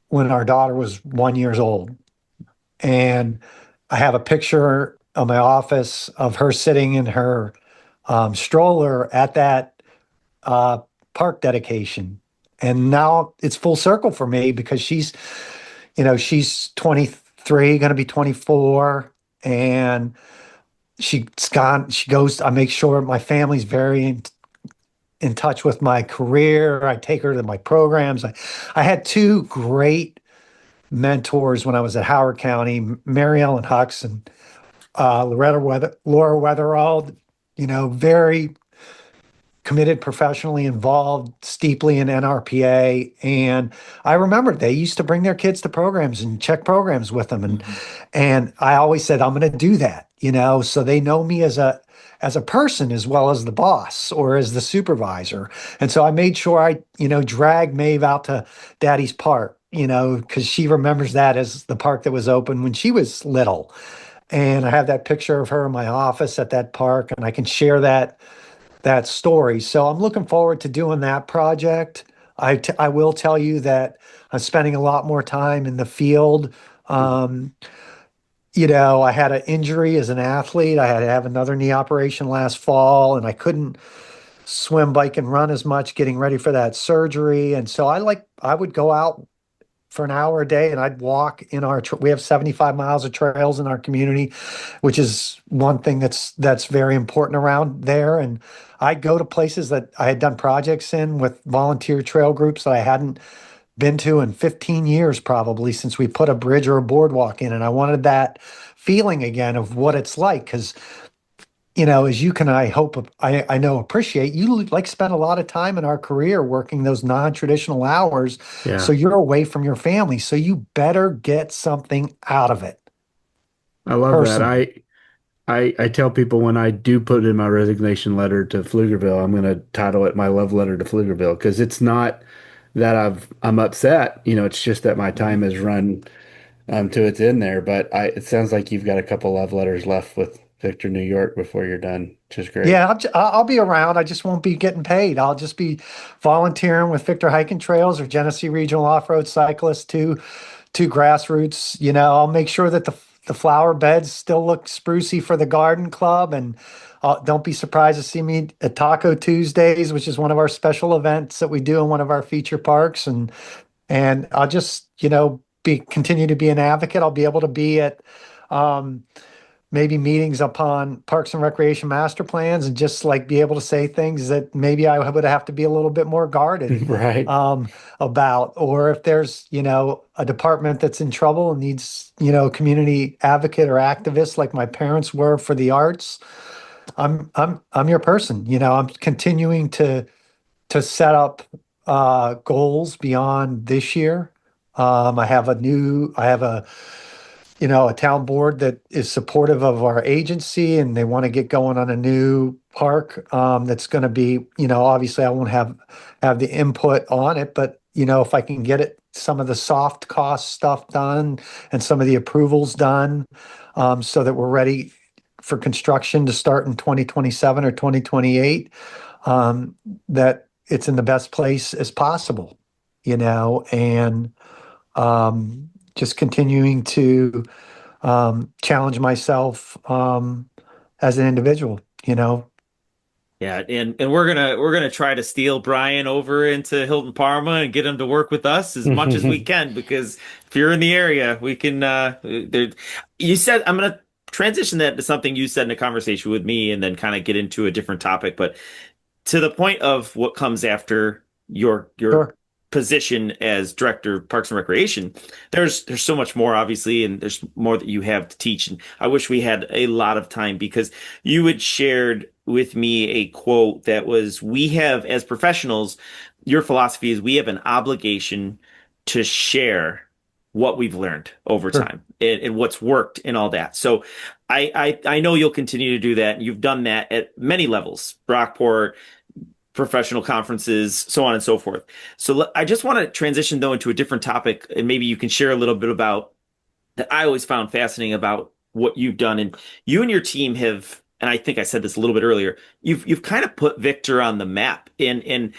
when our daughter was 1 year old. And I have a picture of my office of her sitting in her stroller at that park dedication. And now it's full circle for me, because she's 23, going to be 24. And she goes, I make sure my family's very in touch with my career. I take her to my programs. I had two great mentors when I was at Howard County, Mary Ellen Hux and Laura Weatherald, very committed, professionally involved, steeply in NRPA. And I remember they used to bring their kids to programs and check programs with them. And I always said, I'm going to do that, so they know me as a person as well as the boss or as the supervisor. And so I made sure I, dragged Maeve out to Daddy's Park, because she remembers that as the park that was open when she was little. And I have that picture of her in my office at that park, and I can share that story. So I'm looking forward to doing that project. I will tell you that I'm spending a lot more time in the field. I had an injury as an athlete. I had to have another knee operation last fall, and I couldn't swim, bike, and run as much getting ready for that surgery. And so I would go out for an hour a day and I'd walk in we have 75 miles of trails in our community, which is one thing that's very important around there. And I'd go to places that I had done projects in with volunteer trail groups that I hadn't been to in 15 years, probably since we put a bridge or a boardwalk in. And I wanted that feeling again of what it's like. Cause as you can, I hope, I know, appreciate, you spend a lot of time in our career working those non-traditional hours. Yeah. So you're away from your family. So you better get something out of it. I love Personally. that. I tell people when I do put in my resignation letter to Pflugerville, I'm going to title it my love letter to Pflugerville, because it's not that I'm upset. It's just that my time has run to its end there. But it sounds like you've got a couple love letters left with Victor, New York before you're done, which is great. Yeah, I'll be around. I just won't be getting paid. I'll just be volunteering with Victor Hiking Trails or Genesee Regional Off-Road Cyclists to grassroots. I'll make sure that the flower beds still look sprucey for the garden club. And don't be surprised to see me at Taco Tuesdays, which is one of our special events that we do in one of our feature parks. And I'll just, continue to be an advocate. I'll be able to be at maybe meetings upon Parks and Recreation master plans and just be able to say things that maybe I would have to be a little bit more guarded Right. about. Or if there's, a department that's in trouble and needs, a community advocate or activist like my parents were for the arts, I'm your person. I'm continuing to set up goals beyond this year. I have a town board that is supportive of our agency, and they want to get going on a new park that's going to be, obviously I won't have the input on it, but if I can get some of the soft cost stuff done and some of the approvals done, so that we're ready for construction to start in 2027 or 2028, that it's in the best place as possible, and just continuing to challenge myself as an individual, Yeah, and we're gonna try to steal Brian over into Hilton-Parma and get him to work with us as much as we can, because if you're in the area, we can. You said, I'm gonna transition that to something you said in a conversation with me, and then kind of get into a different topic. But to the point of what comes after your Sure. position as director of Parks and Recreation, there's so much more, obviously, and there's more that you have to teach. And I wish we had a lot of time, because you had shared with me a quote that was, we have, as professionals, your philosophy is we have an obligation to share what we've learned over Sure. time, and what's worked and all that. So I know you'll continue to do that. And you've done that at many levels, Brockport, professional conferences, so on and so forth. So I just want to transition, though, into a different topic, and maybe you can share a little bit about that I always found fascinating about what you've done. And you and your team have, and I think I said this a little bit earlier, you've kind of put Victor on the map. And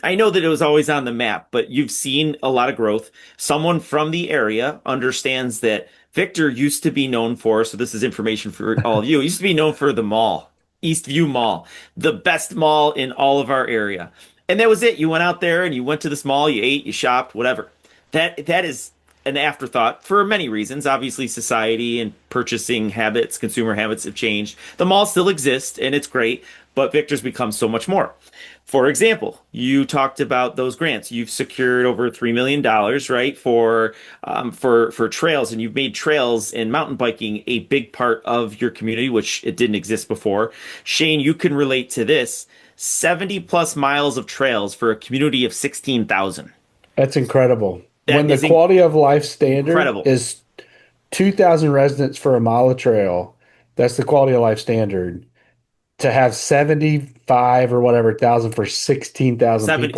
I know that it was always on the map, but you've seen a lot of growth. Someone from the area understands that Victor used to be known for, so this is information for all of you, used to be known for the mall, Eastview Mall, the best mall in all of our area. And that was it. You went out there and you went to this mall, you ate, you shopped, whatever. That is an afterthought for many reasons. Obviously, society and purchasing habits, consumer habits have changed. The mall still exists and it's great, but Victor's become so much more. For example, you talked about those grants. You've secured over $3 million, right, for trails, and you've made trails and mountain biking a big part of your community, which it didn't exist before. Shane, you can relate to this: 70 plus miles of trails for a community of 16,000. That's incredible. When That the is quality of life standard incredible. is 2,000 residents for a mile of trail, that's the quality of life standard. To have 75 or whatever thousand for 16,000 70,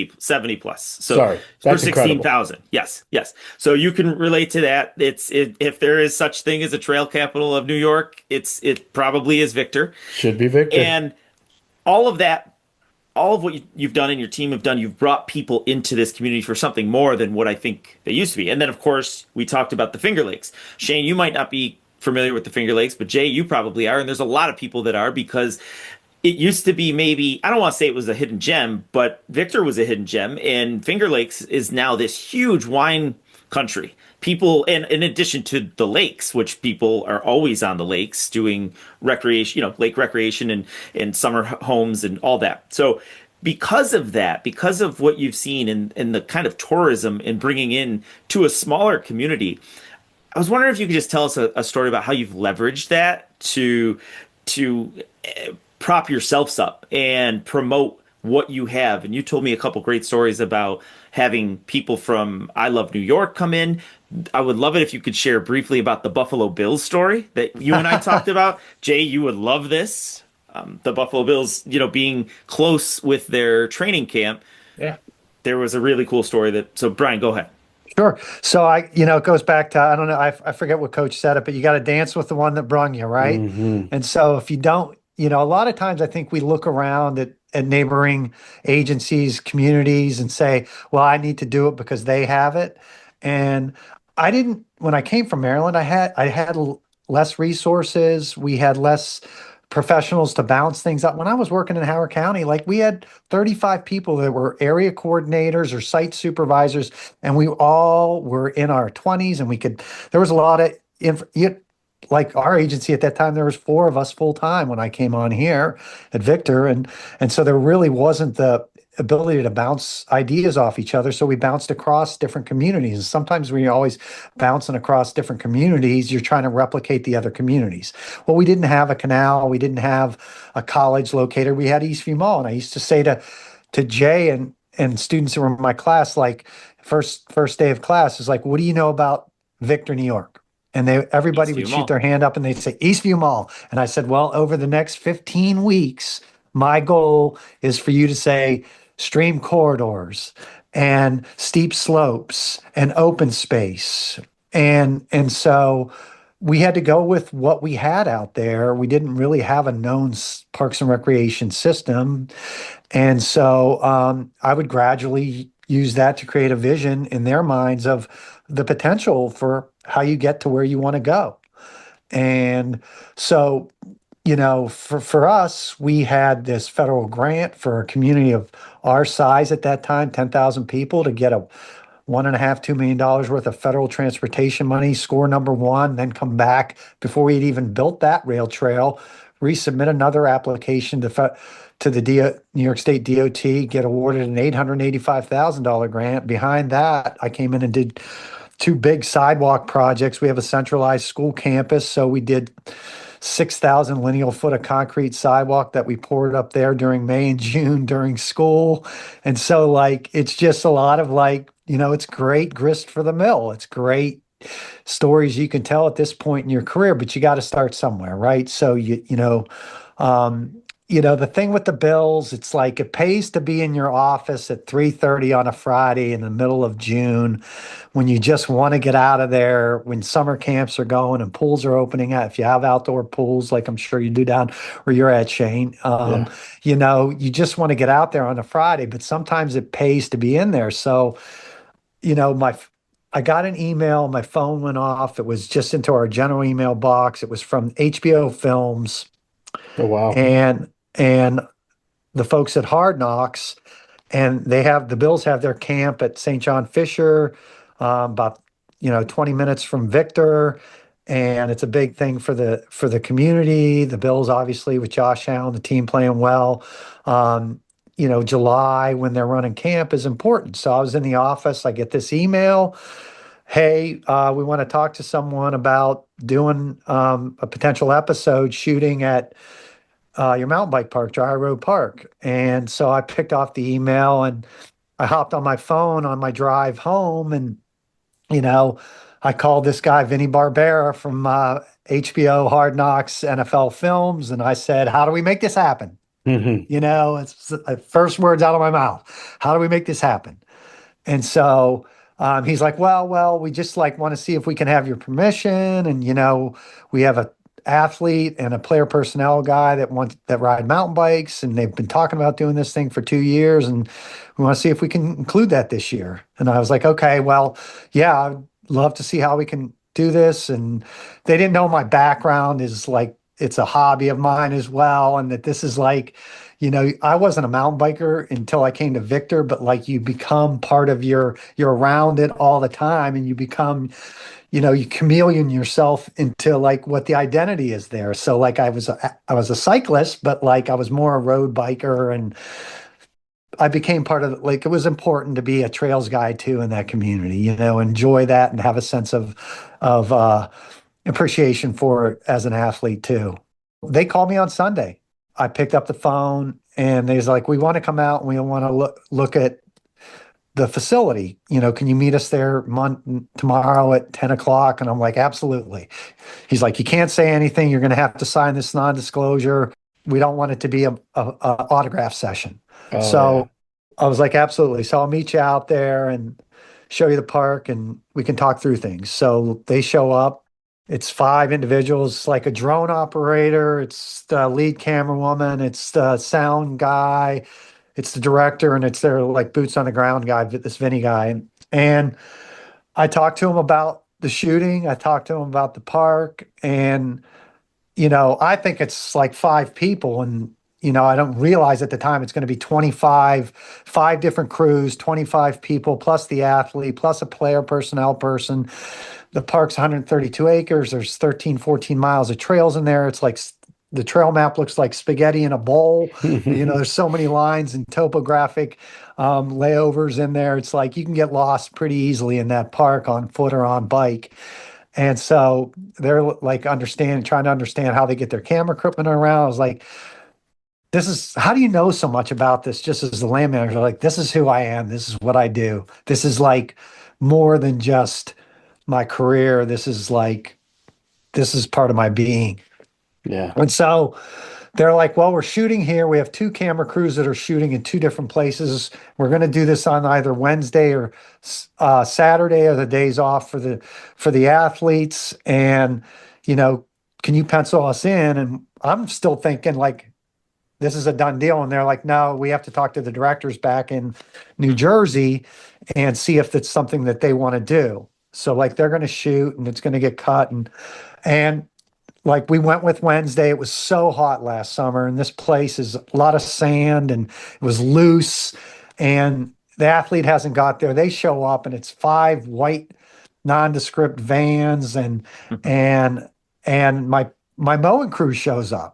people. 70 plus. So Sorry, for that's incredible. 16,000. Yes, yes. So you can relate to that. If there is such thing as a trail capital of New York, it probably is Victor. Should be Victor. And all of that, all of what you've done and your team have done, you've brought people into this community for something more than what I think they used to be. And then, of course, we talked about the Finger Lakes. Shane, you might not be familiar with the Finger Lakes, but Jay, you probably are. And there's a lot of people that are, because it used to be, maybe, I don't want to say it was a hidden gem, but Victor was a hidden gem. And Finger Lakes is now this huge wine country. People, and in addition to the lakes, which people are always on the lakes doing recreation, lake recreation and summer homes and all that. So because of that, because of what you've seen in the kind of tourism and bringing in to a smaller community, I was wondering if you could just tell us a story about how you've leveraged that to prop yourselves up and promote what you have. And you told me a couple great stories about having people from I Love New York come in. I would love it if you could share briefly about the Buffalo Bills story that you and I talked about. Jay, you would love this. The Buffalo Bills, being close with their training camp. Yeah. There was a really cool story so Brian, go ahead. Sure. So it goes back to, I don't know, I forget what coach said it, but you got to dance with the one that brung you, right? Mm-hmm. And so if you don't, a lot of times I think we look around at neighboring agencies, communities, and say, well, I need to do it because they have it. And I didn't, when I came from Maryland, I had less resources. We had less professionals to bounce things up. When I was working in Howard County, we had 35 people that were area coordinators or site supervisors, and we all were in our 20s, and there was a lot of, our agency at that time, there was 4 of us full time when I came on here at Victor. And so there really wasn't the ability to bounce ideas off each other. So we bounced across different communities. And sometimes when you're always bouncing across different communities, you're trying to replicate the other communities. Well, we didn't have a canal. We didn't have a college located. We had Eastview Mall. And I used to say to Jay and students who were in my class, first day of class is what do you know about Victor, New York? And everybody would shoot their hand up and they'd say Eastview Mall. And I said, well, over the next 15 weeks, my goal is for you to say stream corridors and steep slopes and open space. And so we had to go with what we had out there. We didn't really have a known parks and recreation system. And so I would gradually use that to create a vision in their minds of the potential for how you get to where you want to go. And so, for us, we had this federal grant for a community of our size at that time, 10,000 people, to get a $1.5–2 million worth of federal transportation money, score number 1, then come back before we had even built that rail trail, resubmit another application to the New York State DOT, get awarded an $885,000 grant. Behind that, I came in and did 2 big sidewalk projects. We have a centralized school campus, so we did 6,000 lineal foot of concrete sidewalk that we poured up there during May and June during school. And so it's just a lot of it's great grist for the mill. It's great stories you can tell at this point in your career, but you got to start somewhere, right? So the thing with the Bills, it's it pays to be in your office at 3:30 on a Friday in the middle of June when you just want to get out of there, when summer camps are going and pools are opening up. If you have outdoor pools, like I'm sure you do down where you're at, Shane, you just want to get out there on a Friday, but sometimes it pays to be in there. So, I got an email, my phone went off. It was just into our general email box. It was from HBO Films. Oh, wow. And the folks at Hard Knocks, and the Bills have their camp at St. John Fisher, about 20 minutes from Victor, and it's a big thing for the community. The Bills, obviously, with Josh Allen, the team playing well. July when they're running camp is important. So I was in the office, I get this email. Hey, we want to talk to someone about doing a potential episode shooting at your mountain bike park, Dry Road Park. And so I picked off the email and I hopped on my phone on my drive home, and I called this guy Vinny Barbera from HBO Hard Knocks NFL Films, and I said, "How do we make this happen?" It's the first words out of my mouth. How do we make this happen? And so he's like, well, we just like want to see if we can have your permission. And, we have a athlete and a player personnel guy that ride mountain bikes. And they've been talking about doing this thing for 2 years. And we want to see if we can include that this year. And I was like, okay, well, yeah, I'd love to see how we can do this. And they didn't know my background is like, it's a hobby of mine as well. And that this is like, I wasn't a mountain biker until I came to Victor, but like you become part of you're around it all the time, and you become, you chameleon yourself into like what the identity is there. So like I was a cyclist, but like I was more a road biker, and I became part of like, it was important to be a trails guy too in that community, enjoy that and have a sense of appreciation for it as an athlete too. They called me on Sunday. I picked up the phone and they was like, we want to come out and we want to look at the facility. Can you meet us there tomorrow at 10 o'clock? And I'm like, absolutely. He's like, you can't say anything. You're going to have to sign this non-disclosure. We don't want it to be a autograph session. So I was like, absolutely. So I'll meet you out there and show you the park and we can talk through things. So they show up. It's 5 individuals, like a drone operator. It's the lead camera woman. It's the sound guy. It's the director, and it's their like boots on the ground guy, this Vinny guy. And I talked to him about the shooting. I talked to him about the park, and I think it's like 5 people, and I don't realize at the time it's going to be 5 different crews, 25 people, plus the athlete, plus a player personnel person. The park's 132 acres. There's 13, 14 miles of trails in there. It's like the trail map looks like spaghetti in a bowl. There's so many lines and topographic layovers in there. It's like you can get lost pretty easily in that park on foot or on bike. And so they're like trying to understand how they get their camera equipment around. I was like, how do you know so much about this? Just as the land manager, like, this is who I am. This is what I do. This is like more than just my career. This is part of my being. Yeah. And so they're like, well, we're shooting here. We have 2 camera crews that are shooting in 2 different places. We're going to do this on either Wednesday or Saturday, or the days off for the athletes. And, can you pencil us in? And I'm still thinking like, this is a done deal. And they're like, no, we have to talk to the directors back in New Jersey and see if it's something that they want to do. So like they're going to shoot and it's going to get cut. And like we went with Wednesday. It was so hot last summer, and this place is a lot of sand and it was loose, and the athlete hasn't got there. They show up and it's 5 white nondescript vans and my mowing crew shows up.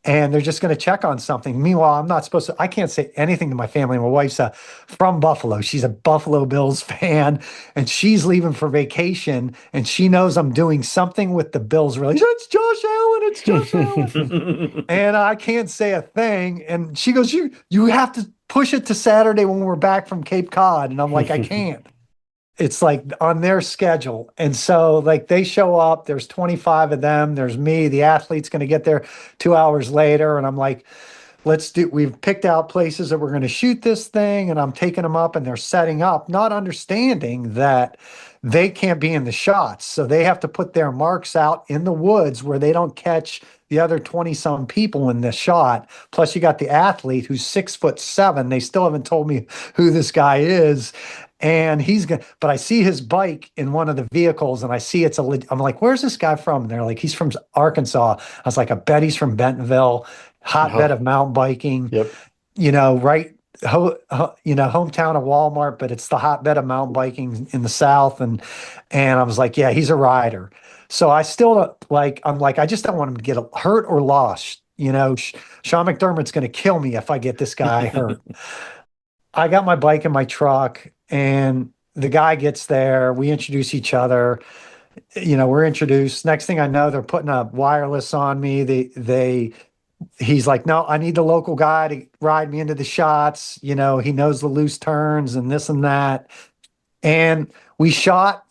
And they're just going to check on something. Meanwhile, I can't say anything to my family. My wife's from Buffalo. She's a Buffalo Bills fan, and she's leaving for vacation, and she knows I'm doing something with the Bills. Really, it's Josh Allen. It's Josh Allen. And I can't say a thing. And she goes, you have to push it to Saturday when we're back from Cape Cod. And I'm like, I can't. It's like on their schedule. And so like they show up, there's 25 of them. There's me, the athlete's going to get there 2 hours later. And I'm like, we've picked out places that we're going to shoot this thing. And I'm taking them up and they're setting up, not understanding that they can't be in the shots. So they have to put their marks out in the woods where they don't catch the other 20 some people in the shot. Plus you got the athlete who's 6'7". They still haven't told me who this guy is. And but I see his bike in one of the vehicles, and I see I'm like, where's this guy from? And they're like, he's from Arkansas. I was like, I bet he's from Bentonville, hotbed of mountain biking. Yep. Right, hometown of Walmart, but it's the hotbed of mountain biking in the South. And I was like, yeah, he's a rider. So I still I just don't want him to get hurt or lost. Sean McDermott's going to kill me if I get this guy hurt. I got my bike in my truck, and the guy gets there. We introduce each other. We're introduced. Next thing I know, they're putting a wireless on me. He's like, no, I need the local guy to ride me into the shots. He knows the loose turns and this and that. And we shot,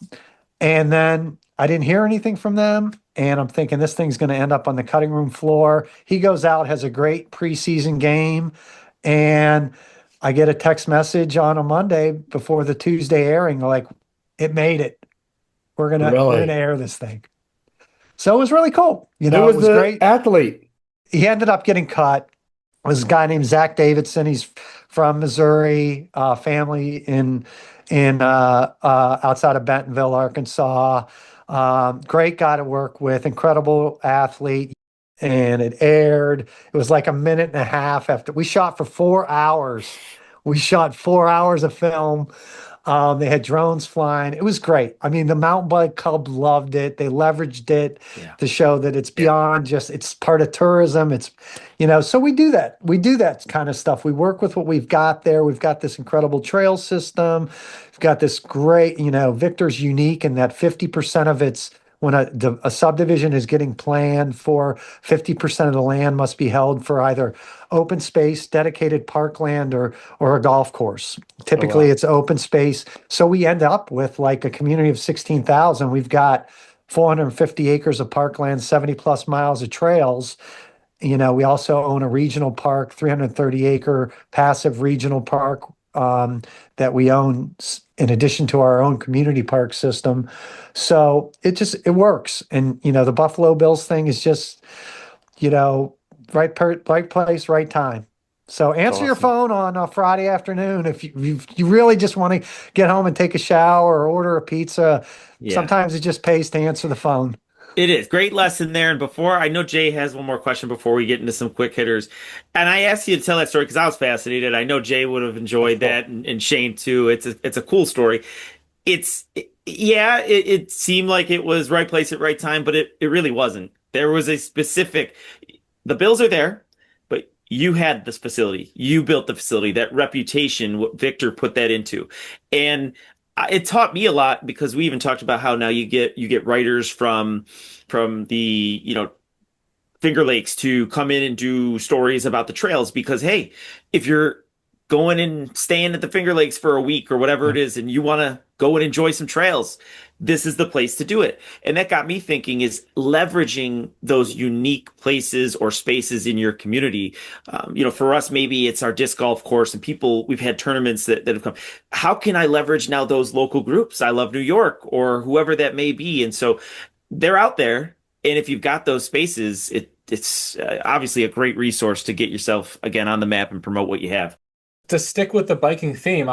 and then I didn't hear anything from them. And I'm thinking this thing's going to end up on the cutting room floor. He goes out, has a great preseason game, and I get a text message on a Monday before the Tuesday airing, like, it made it. We're gonna air this thing. So it was really cool. Who was it was the great. athlete? He ended up getting cut. It was a guy named Zach Davidson. He's from Missouri, family in outside of Bentonville, Arkansas. Great guy to work with, incredible athlete. And it aired. It was like a minute and a half after we shot for 4 hours. We shot 4 hours of film. They had drones flying. It was great. I mean, the mountain bike club loved it. They leveraged it to show that it's beyond just, it's part of tourism. It's, so we do that. We do that kind of stuff. We work with what we've got there. We've got this incredible trail system. We've got this great, Victor's unique in that 50% of its, when a subdivision is getting planned for, 50% of the land must be held for either open space, dedicated parkland, or a golf course. Typically, it's open space. So we end up with like a community of 16,000. We've got 450 acres of parkland, 70 plus miles of trails. We also own a regional park, 330 acre passive regional park that we own in addition to our own community park system. So it works. And, the Buffalo Bills thing is just, right place, right time. So answer your phone on a Friday afternoon. If you really just want to get home and take a shower or order a pizza, sometimes it just pays to answer the phone. It is. Great lesson there. And before, I know Jay has one more question before we get into some quick hitters. And I asked you to tell that story because I was fascinated. I know Jay would have enjoyed that, and Shane too. It's a cool story. It seemed like it was right place at right time, but it really wasn't. There was a specific, the Bills are there, but you had this facility. You built the facility, that reputation, what Victor put that into. And it taught me a lot because we even talked about how now you get writers from the Finger Lakes to come in and do stories about the trails because hey, if you're going and staying at the Finger Lakes for a week or whatever it is, and you want to go and enjoy some trails, this is the place to do it. And that got me thinking is leveraging those unique places or spaces in your community. For us, maybe it's our disc golf course and we've had tournaments that have come. How can I leverage now those local groups? I love New York or whoever that may be. And so they're out there. And if you've got those spaces, it's obviously a great resource to get yourself again on the map and promote what you have. To stick with the biking theme,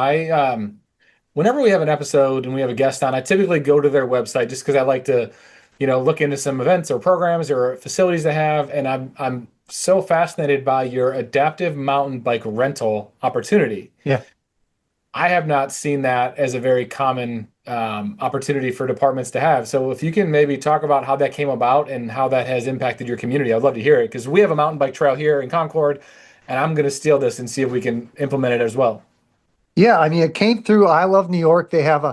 whenever we have an episode and we have a guest on, I typically go to their website just because I like to, look into some events or programs or facilities they have. And I'm so fascinated by your adaptive mountain bike rental opportunity. Yeah. I have not seen that as a very common opportunity for departments to have. So if you can maybe talk about how that came about and how that has impacted your community, I'd love to hear it because we have a mountain bike trail here in Concord. And I'm going to steal this and see if we can implement it as well. Yeah, I mean, it came through I Love New York. They had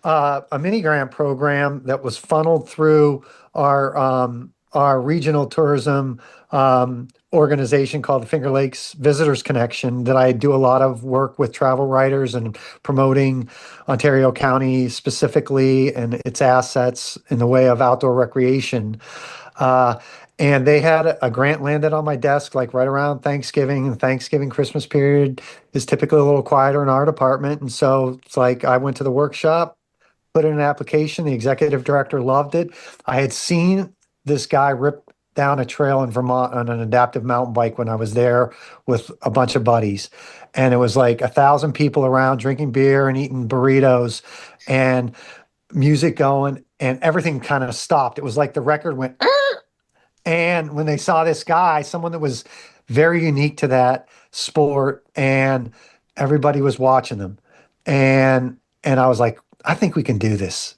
a mini grant program that was funneled through our regional tourism organization called the Finger Lakes Visitors Connection that I do a lot of work with travel writers and promoting Ontario County specifically and its assets in the way of outdoor recreation. And they had a grant landed on my desk like right around Thanksgiving. And Thanksgiving Christmas period is typically a little quieter in our department. And so it's like I went to the workshop, put in an application. The executive director loved it. I had seen this guy rip down a trail in Vermont on an adaptive mountain bike when I was there with a bunch of buddies. And it was like 1,000 people around drinking beer and eating burritos and music going and everything kind of stopped. It was like the record went, and when they saw this guy, someone that was very unique to that sport, and everybody was watching them. And I was like, I think we can do this.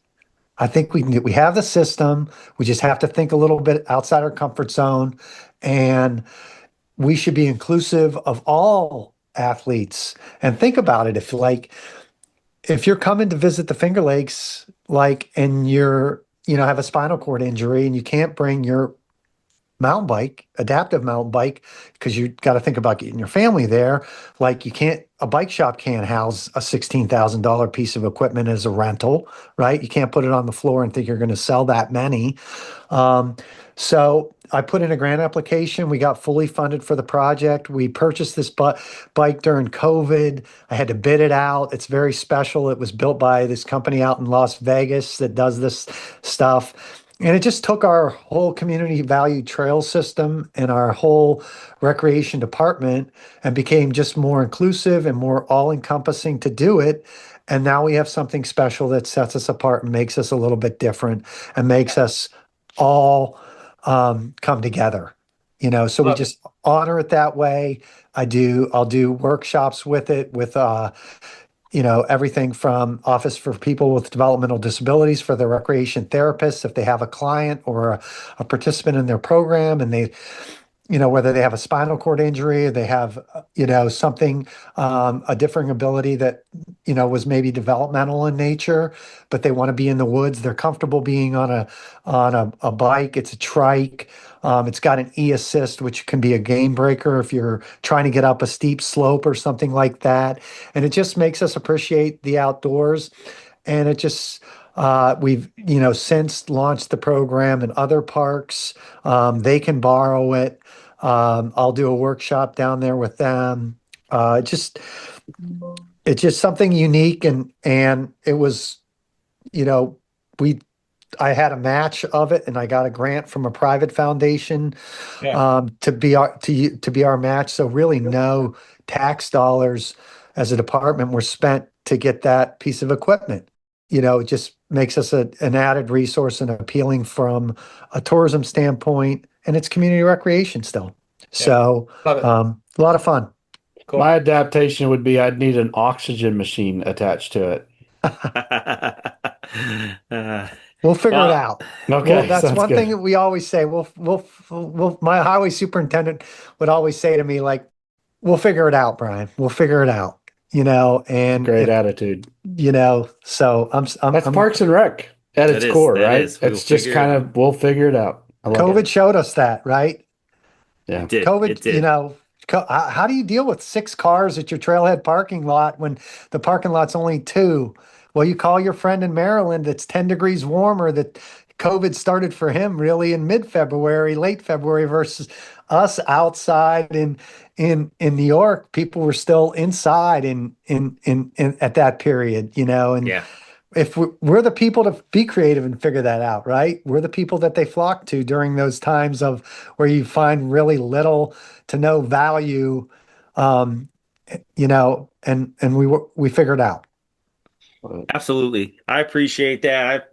I think we have the system. We just have to think a little bit outside our comfort zone, and we should be inclusive of all athletes. And think about it, if you're coming to visit the Finger Lakes, and you're, have a spinal cord injury and you can't bring your mountain bike, adaptive mountain bike, because you got to think about getting your family there. A bike shop can't house a $16,000 piece of equipment as a rental, right? You can't put it on the floor and think you're going to sell that many. So I put in a grant application. We got fully funded for the project. We purchased this bike during COVID. I had to bid it out. It's very special. It was built by this company out in Las Vegas that does this stuff. And it just took our whole community value trail system and our whole recreation department and became just more inclusive and more all-encompassing to do it. And now we have something special that sets us apart and makes us a little bit different and makes us all come together. So we just honor it that way. I'll do workshops with it, with everything from Office for People with Developmental Disabilities for the recreation therapists, if they have a client or a participant in their program and they, whether they have a spinal cord injury or they have, something, a differing ability that, was maybe developmental in nature, but they want to be in the woods. They're comfortable being on a bike. It's a trike. It's got an e-assist, which can be a game breaker if you're trying to get up a steep slope or something like that. And it just makes us appreciate the outdoors. And it just, we've, since launched the program in other parks. They can borrow it. I'll do a workshop down there with them. It's just something unique, and it was, I had a match of it, and I got a grant from a private foundation to be our match. So really, no tax dollars as a department were spent to get that piece of equipment. It just makes us an added resource and appealing from a tourism standpoint, and it's community recreation still. So a lot of fun. Cool. My adaptation would be I'd need an oxygen machine attached to it. We'll figure it out. Okay, Well, that's sounds one good. thing that we always say. My highway superintendent would always say to me, we'll figure it out, Brian. We'll figure it out. And Great attitude. So That's Parks and Rec at its core, right? It's just kind of, we'll figure it out. COVID showed us that, right? Yeah. It did. COVID, It did. how do you deal with 6 cars at your trailhead parking lot when the parking lot's only 2? Well, you call your friend in Maryland that's 10 degrees warmer, that COVID started for him really in mid-February, late February, versus us outside in New York. People were still inside in at that period, and Yeah. if we're the people to be creative and figure that out, right? We're the people that they flock to during those times of where you find really little to no value, and we figured out. Absolutely. I appreciate that.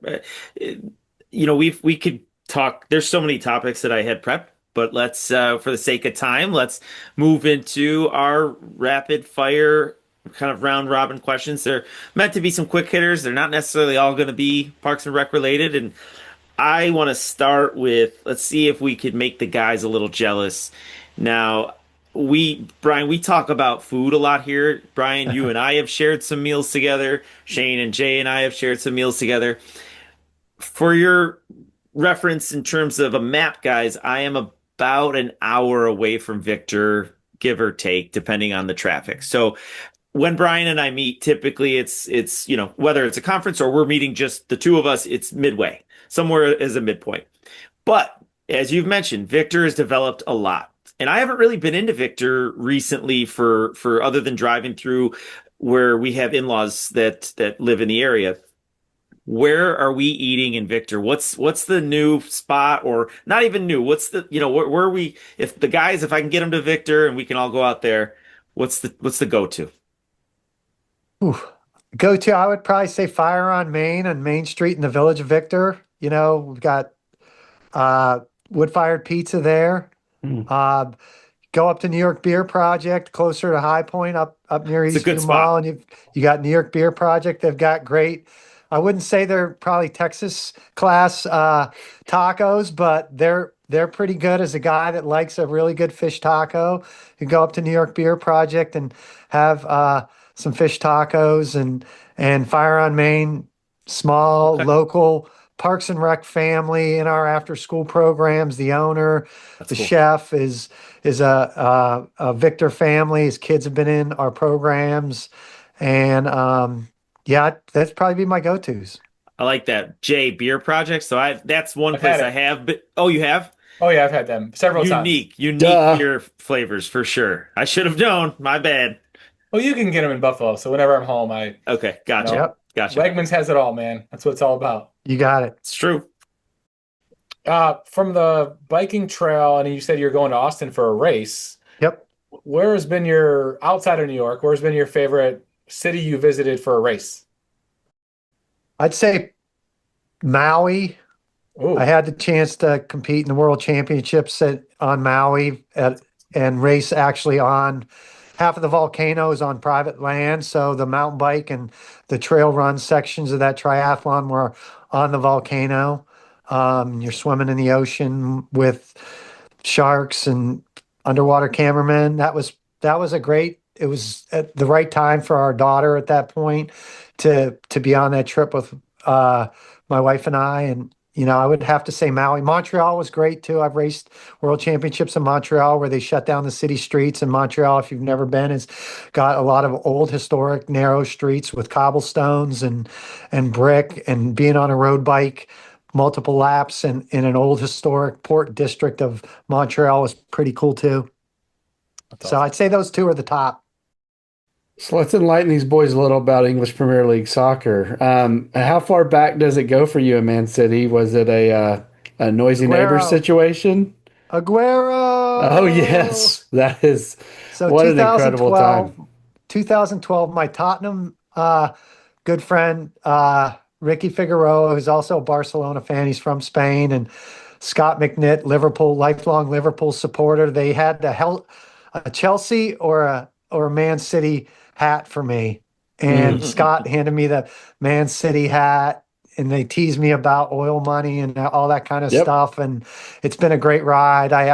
We could talk. There's so many topics that I had prepped, but let's, for the sake of time, let's move into our rapid fire kind of round robin questions. They're meant to be some quick hitters. They're not necessarily all going to be Parks and Rec related. And I want to start with, let's see if we could make the guys a little jealous. Now, Brian, we talk about food a lot here. Brian, you and I have shared some meals together. Shane and Jay and I have shared some meals together. For your reference in terms of a map, guys, I am about an hour away from Victor, give or take, depending on the traffic. So when Brian and I meet, typically it's whether it's a conference or we're meeting just the two of us, it's midway, somewhere as a midpoint. But as you've mentioned, Victor has developed a lot. And I haven't really been into Victor recently for other than driving through where we have in-laws that live in the area. Where are we eating in Victor? What's the new spot, or not even new? What's the, where are we, if I can get them to Victor and we can all go out there, what's the go-to? Go-to, I would probably say Fire on Main Street in the Village of Victor. We've got wood-fired pizza there. Go up to New York Beer Project, closer to High Point, up near It's a good Eastview spot. Mall, and you got New York Beer Project. They've got great I wouldn't say they're probably Texas class tacos, but they're pretty good. As a guy that likes a really good fish taco, you go up to New York Beer Project and have some fish tacos and Fire on Main, small Okay. local Parks and Rec family in our after school programs. The owner, That's the cool. chef is a Victor family. His kids have been in our programs, and yeah, that's probably be my go-tos. I like that. J Beer Project. So that's one I've had place I it. have. But oh, you have Oh yeah, I've had them several times. unique Duh. beer flavors for sure. I should have known. My bad. Well, you can get them in Buffalo. So whenever I'm home, Okay, you gotcha, know, Yep, gotcha. Wegmans has it all, man. That's what it's all about. you got it. It's true. From the biking trail, and you said you're going to Austin for a race. Yep. Where has been your outside of New York? Where's been your favorite city you visited for a race? I'd say Maui. I Ooh, had the chance to compete in the World Championships on Maui and race actually on half of the volcano is on private land. So the mountain bike and the trail run sections of that triathlon were on the volcano. You're swimming in the ocean with sharks and underwater cameramen. That was a great. It was at the right time for our daughter at that point to be on that trip with my wife and I. And I would have to say Maui. Montreal was great too. I've raced World Championships in Montreal where they shut down the city streets. In Montreal, if you've never been, has got a lot of old historic narrow streets with cobblestones and brick, and being on a road bike multiple laps in an old historic port district of Montreal was pretty cool too. that's So awesome. I'd say those two are the top. So let's enlighten these boys a little about English Premier League soccer. How far back does it go for you in Man City? Was it a noisy neighbor Aguero. situation? Oh Aguero. yes, that is So what an incredible 2012, time. 2012, my Tottenham good friend Ricky Figueroa, who's also a Barcelona fan, he's from Spain, and Scott McNitt, Liverpool, lifelong Liverpool supporter. They had a Chelsea or a Man City hat for me, and Mm. Scott handed me the Man City hat. And they teased me about oil money and all that kind of Yep. stuff. And it's been a great ride. I've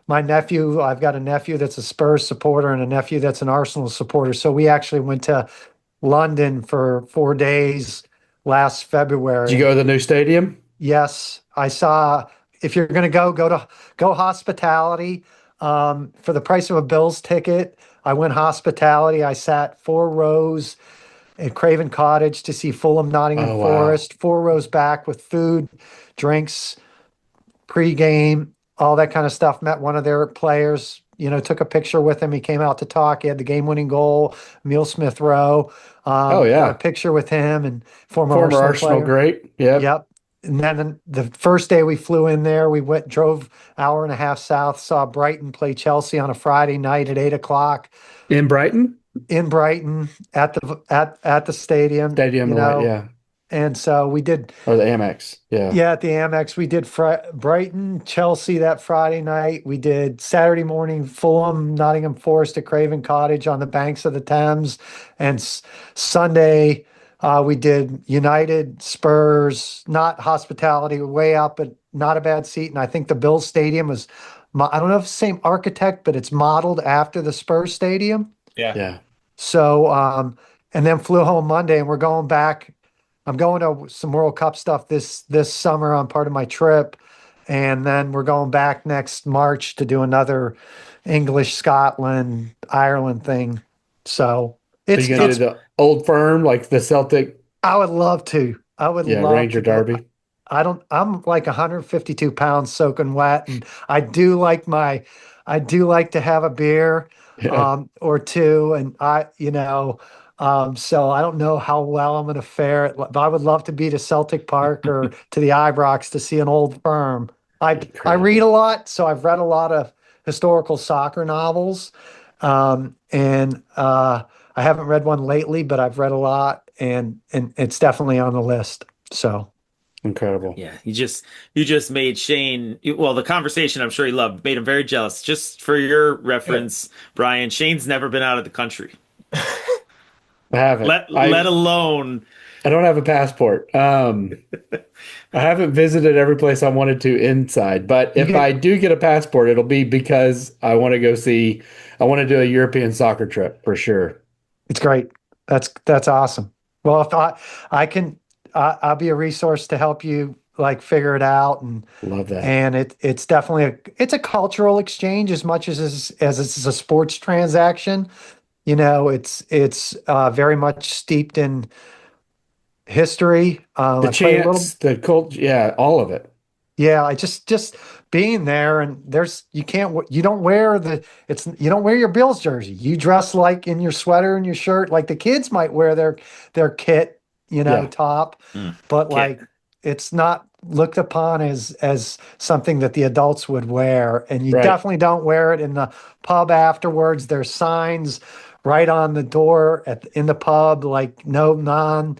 got a nephew that's a Spurs supporter and a nephew that's an Arsenal supporter. So we actually went to London for 4 days last Did you February. go to the new stadium? Yes, I saw. If you're going to go hospitality for the price of a Bills ticket. I went hospitality. I sat 4 rows at Craven Cottage to see Fulham Nottingham Oh wow. Forest. 4 rows back with food, drinks, pregame, all that kind of stuff. Met one of their players. Took a picture with him. He came out to talk. He had the game-winning goal, Emile Smith Rowe. Oh Got a yeah. picture with him and former Former Arsenal Arsenal player. great. Yep. Yep. And then the first day we flew in there, drove hour and a half south, saw Brighton play Chelsea on a Friday night at 8 o'clock In Brighton? in Brighton at the stadium. Stadium Light, yeah. And so we did, Or the Amex. Yeah. yeah, at the Amex. We did Brighton, Chelsea that Friday night. We did Saturday morning Fulham, Nottingham Forest at Craven Cottage on the banks of the Thames, and Sunday we did United, Spurs, not hospitality, way up, but not a bad seat. And I think the Bills Stadium was, I don't know if it's the same architect, but it's modeled after the Spurs Stadium. Yeah. Yeah. So, and then flew home Monday, and we're going back. I'm going to some World Cup stuff this summer on part of my trip, and then we're going back next March to do another English, Scotland, Ireland thing. So Are you gonna do it's. the old firm like the Celtic? I would love to. I would Yeah, love Ranger to go. Derby. I'm like 152 pounds soaking wet, and I do like to have a beer, Yeah. or two, and so I don't know how well I'm going to fare. But I would love to be to Celtic Park or to the Ibrox to see an old firm. I read a Incredible. lot, so I've read a lot of historical soccer novels, and I haven't read one lately, but I've read a lot, and it's definitely on the list. So. Incredible. Yeah, you just made Shane. Well, the conversation I'm sure he loved made him very jealous. Just for your reference, Brian, Shane's never been out of the country. I haven't. Let alone I don't have a passport. I haven't visited every place I wanted to inside, but You if I get, do get a passport, it'll be because I want to go see, I want to do a European soccer trip for sure. it's great. That's awesome. Well, if I can, I'll be a resource to help you like figure it out, Love that. and it's definitely it's a cultural exchange as much as it's a sports transaction. It's very much steeped in history. The I played a little. chants, the culture, yeah, all of it. Yeah, I just being there, and you don't wear you don't wear your Bills jersey. You dress like in your sweater and your shirt, like the kids might wear their kit, Yeah, top, Mm. but Kit. like it's not looked upon as something that the adults would wear, and you right. definitely don't wear it in the pub afterwards. There's signs right on the door in the pub, like no non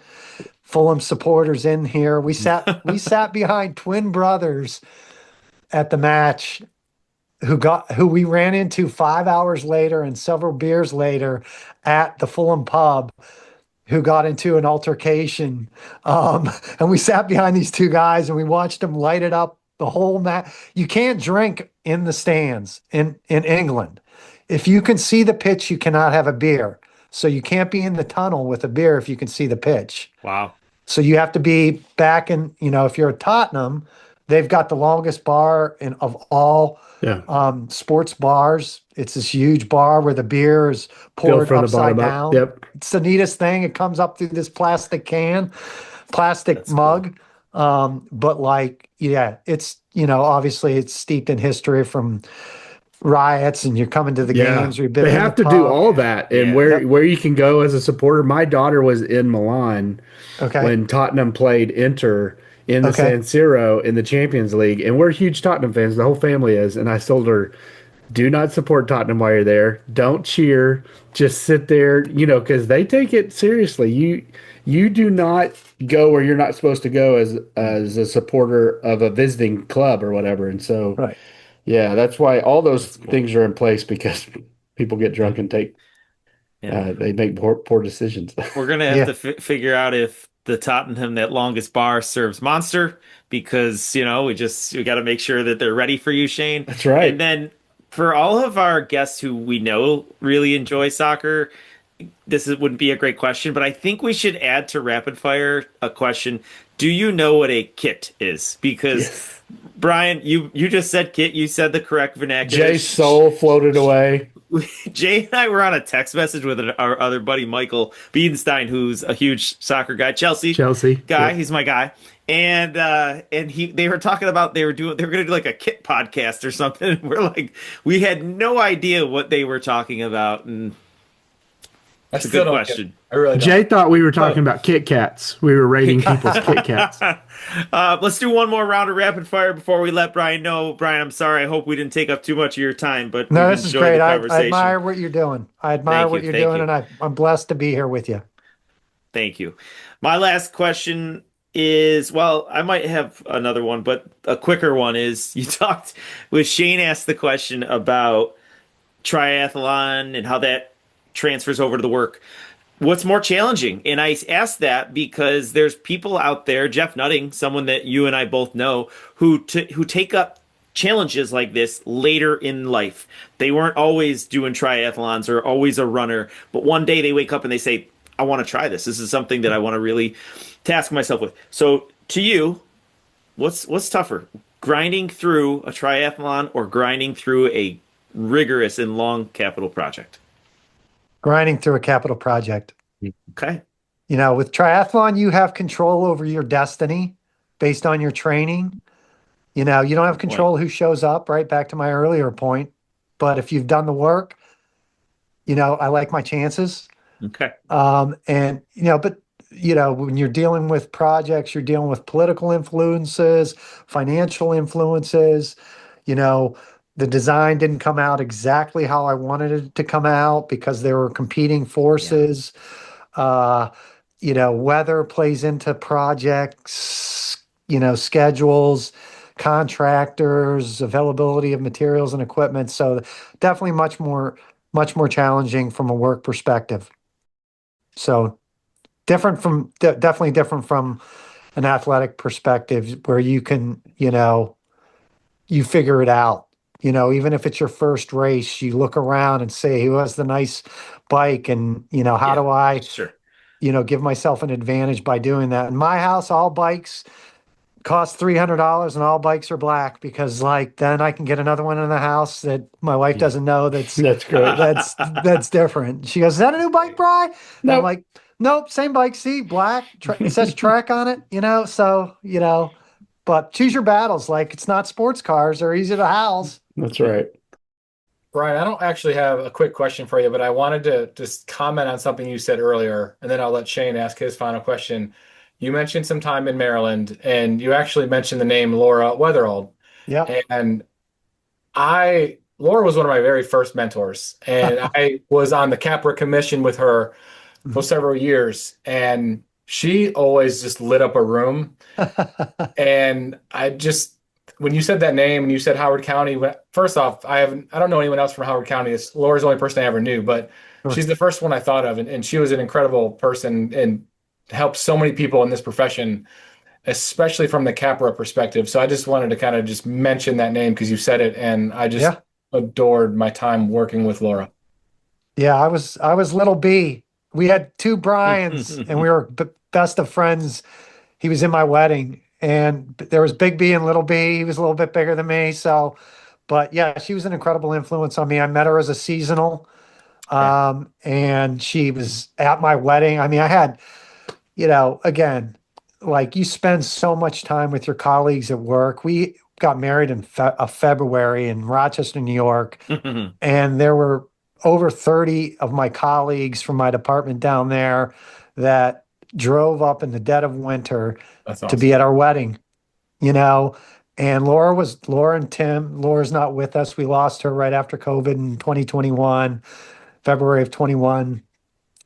Fulham supporters in here. We sat behind twin brothers at the match who we ran into 5 hours later and several beers later at the Fulham pub, who got into an altercation. And we sat behind these two guys and we watched them light it up the whole match. You can't drink in the stands in England. If you can see the pitch, you cannot have a beer. So you can't be in the tunnel with a beer if you can see the pitch. Wow. So you have to be back in, if you're at Tottenham, they've got the longest bar of all Yeah. sports bars. It's this huge bar where the beer is Filled poured from the upside bottom up. down. Yep. It's the neatest thing. It comes up through this plastic That's cool. mug. But like, yeah, it's, obviously it's steeped in history from riots, and you're coming to the Yeah. games. Or you've been They in have the to do pub. all that, and Yeah. where you can go as a supporter. My daughter was in Milan Okay. when Tottenham played Inter in the Okay. San Siro in the Champions League, and we're huge Tottenham fans. The whole family is, and I told her, do not support Tottenham while you're there. Don't cheer. Just sit there, because they take it seriously. You do not go where you're not supposed to go as a supporter of a visiting club or whatever. And so, Right. yeah, that's why all those things are in place, because people get drunk and Yeah. they make poor decisions. We're gonna have Yeah. to figure out if the Tottenham that longest bar serves Monster, because we got to make sure that they're ready for you, Shane. That's right. And then for all of our guests who we know really enjoy soccer, wouldn't be a great question, but I think we should add to rapid fire a question. Do you know what a kit is? Because Yes. Brian, you just said kit. You said the correct vernacular. Jay's soul floated away. Jay and I were on a text message with our other buddy Michael Biedenstein, who's a huge soccer guy, Chelsea guy. Yep. He's my guy, and they were talking about they were going to do like a kit podcast or something. And we're like, we had no idea what they were talking about, and I it's a still good don't get question. it. I really don't. Jay thought we were talking about Kit Kats. We were rating people's Kit Kats. Let's do one more round of rapid fire before we let Brian know. Brian, I'm sorry. I hope we didn't take up too much of your time, but No, we've this is enjoyed great. the I conversation. admire what you're doing. I admire Thank what you, you're thank doing, you. and I'm blessed to be here with you. Thank you. My last question is, well, I might have another one, but a quicker one is Shane asked the question about triathlon and how that transfers over to the work. What's more challenging? And I asked that because there's people out there, Jeff Nutting, someone that you and I both know, who take up challenges like this later in life. They weren't always doing triathlons or always a runner, but one day they wake up and they say, I want to try this. This is something that I want to really task myself with. So to you, what's tougher? Grinding through a triathlon or grinding through a rigorous and long capital project? Grinding through a capital project. Okay. With triathlon, you have control over your destiny based on your training. You don't have control who shows up, right? Back to my earlier point. But if you've done the work, I like my chances. Okay. And, but, when you're dealing with projects, you're dealing with political influences, financial influences, the design didn't come out exactly how I wanted it to come out because there were competing forces. Weather plays into projects, schedules, contractors, availability of materials and equipment. So definitely much more challenging from a work perspective. So definitely different from an athletic perspective where you can, you figure it out. Even if it's your first race, you look around and say, who has the nice bike? And, how do I, Sure. give myself an advantage by doing that? In my house, all bikes cost $300 and all bikes are black because then I can get another one in the house that my wife doesn't know That's great. that's different. She goes, "Is that a new bike, Bri?" And I'm Nope. like, "Nope, same bike. See, black. It says Trek on it. So but choose your battles. Like it's not sports cars; they're easy to house." That's right. Brian, I don't actually have a quick question for you, but I wanted to just comment on something you said earlier, and then I'll let Shane ask his final question. You mentioned some time in Maryland, and you actually mentioned the name Laura Weatherald. Yeah. And Laura was one of my very first mentors, and I was on the CPRE commission with her for several years, and she always just lit up a room. And when you said that name and you said Howard County, first off, I don't know anyone else from Howard County. It's Laura's the only person I ever knew, but she's the first one I thought of, and she was an incredible person and helped so many people in this profession, especially from the CPRE perspective. So I just wanted to kind of just mention that name because you said it, and I just adored my time working with Laura. Yeah, I was little B. We had two Brians, and we were best of friends. He was in my wedding, and there was Big B and Little B. He was a little bit bigger than me, but yeah, she was an incredible influence on me. I met her as a seasonal, and she was at my wedding. I mean, I had, again, like you spend so much time with your colleagues at work. We got married in February in Rochester, New York, and there were over 30 of my colleagues from my department down there that drove up in the dead of winter to be at our wedding, and Laura and Tim. Laura's not with us. We lost her right after COVID in 2021, February of 21.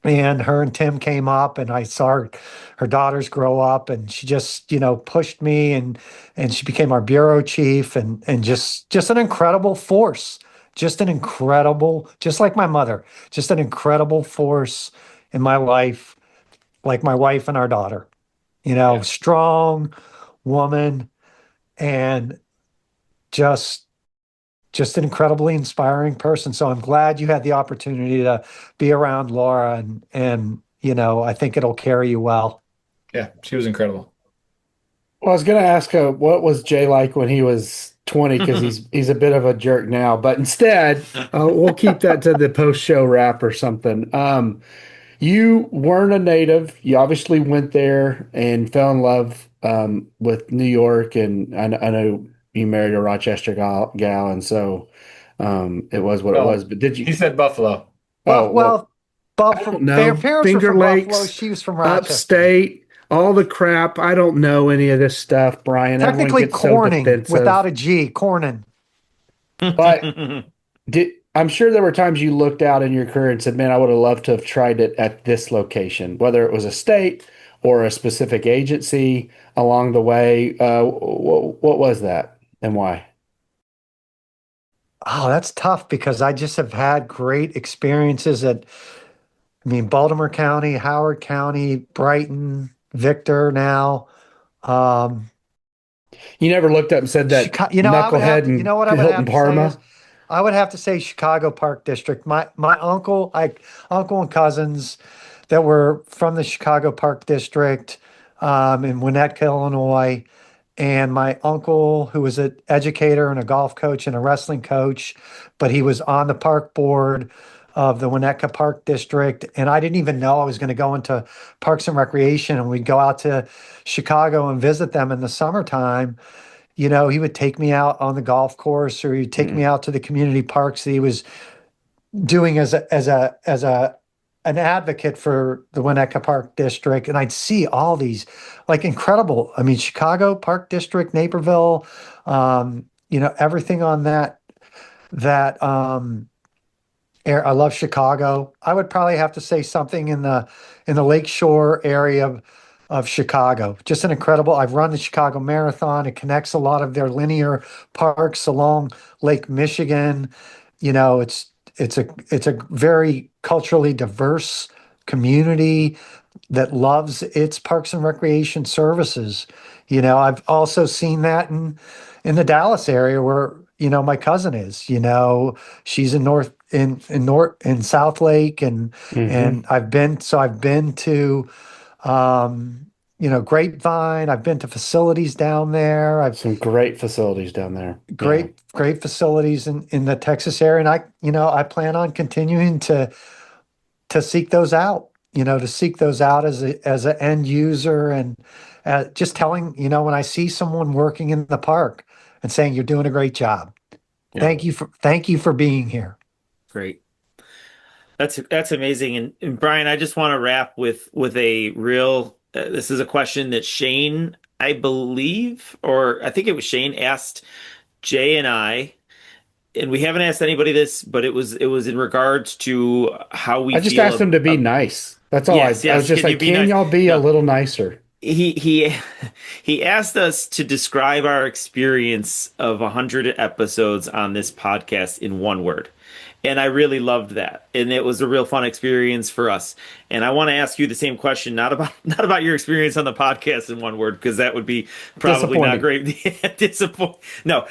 And her and Tim came up, and I saw her daughters grow up, and she just, pushed me, and she became our bureau chief, and just an incredible force, just like my mother, just an incredible force in my life, like my wife and our daughter, strong woman, and just an incredibly inspiring person. So I'm glad you had the opportunity to be around Laura, and I think it'll carry you well. Yeah, she was incredible. Well, I was going to ask what was Jay like when he was 20, because he's a bit of a jerk now, but instead we'll keep that to the post-show wrap or something. You weren't a native. You obviously went there and fell in love with New York, and I know you married a Rochester gal, and so it was what it was. But did you? He said Buffalo. Well, Buffalo. Their parents Finger were from Lakes, Buffalo. She was from Rochester. Upstate, all the crap. I don't know any of this stuff, Brian. Technically, Everyone gets Corning so defensive. without a G, Corning. But I'm sure there were times you looked out in your career and said, "Man, I would have loved to have tried it at this location," whether it was a state or a specific agency along the way. What was that and why? Oh, that's tough because I just have had great experiences Baltimore County, Howard County, Brighton, Victor now. You never looked up and said that knucklehead and Hilton-Parma? I would have to say Chicago Park District. My uncle and cousins that were from the Chicago Park District in Winnetka, Illinois. And my uncle, who was an educator and a golf coach and a wrestling coach, but he was on the park board of the Winnetka Park District. And I didn't even know I was going to go into Parks and Recreation, and we'd go out to Chicago and visit them in the summertime. He would take me out on the golf course, or he'd take me out to the community parks that he was doing as an advocate for the Winnetka Park District. And I'd see all these incredible, Chicago Park District, Naperville, everything on that I love Chicago. I would probably have to say something in the Lakeshore area of Chicago. Just an incredible. I've run the Chicago Marathon. It connects a lot of their linear parks along Lake Michigan. It's a very culturally diverse community. that loves its parks and recreation services. I've also seen that in the Dallas area where, my cousin is. She's in South Lake, Hmm. and I've been to Grapevine. I've been to facilities down there. I've Some great facilities down there. Yeah. great facilities in the Texas area, and I plan on continuing to seek those out. To seek those out as an end user, and just telling, when I see someone working in the park and saying you're doing a great job. Yeah. Thank you for being here. Great. That's amazing. And Brian, I just want to wrap with a real. This is a question that Shane, I believe, or I think it was Shane, asked Jay and I, and we haven't asked anybody this, but it was in regards to how we I just feel asked him to be nice. That's all. yes, I was yes. just Can you like, be can nice? y'all be a No, little nicer? he he asked us to describe our experience of 100 episodes on this podcast in one word. And I really loved that. And it was a real fun experience for us. And I want to ask you the same question, not about your experience on the podcast in one word, because that would be probably not Disappointing. great. Disappoint. No,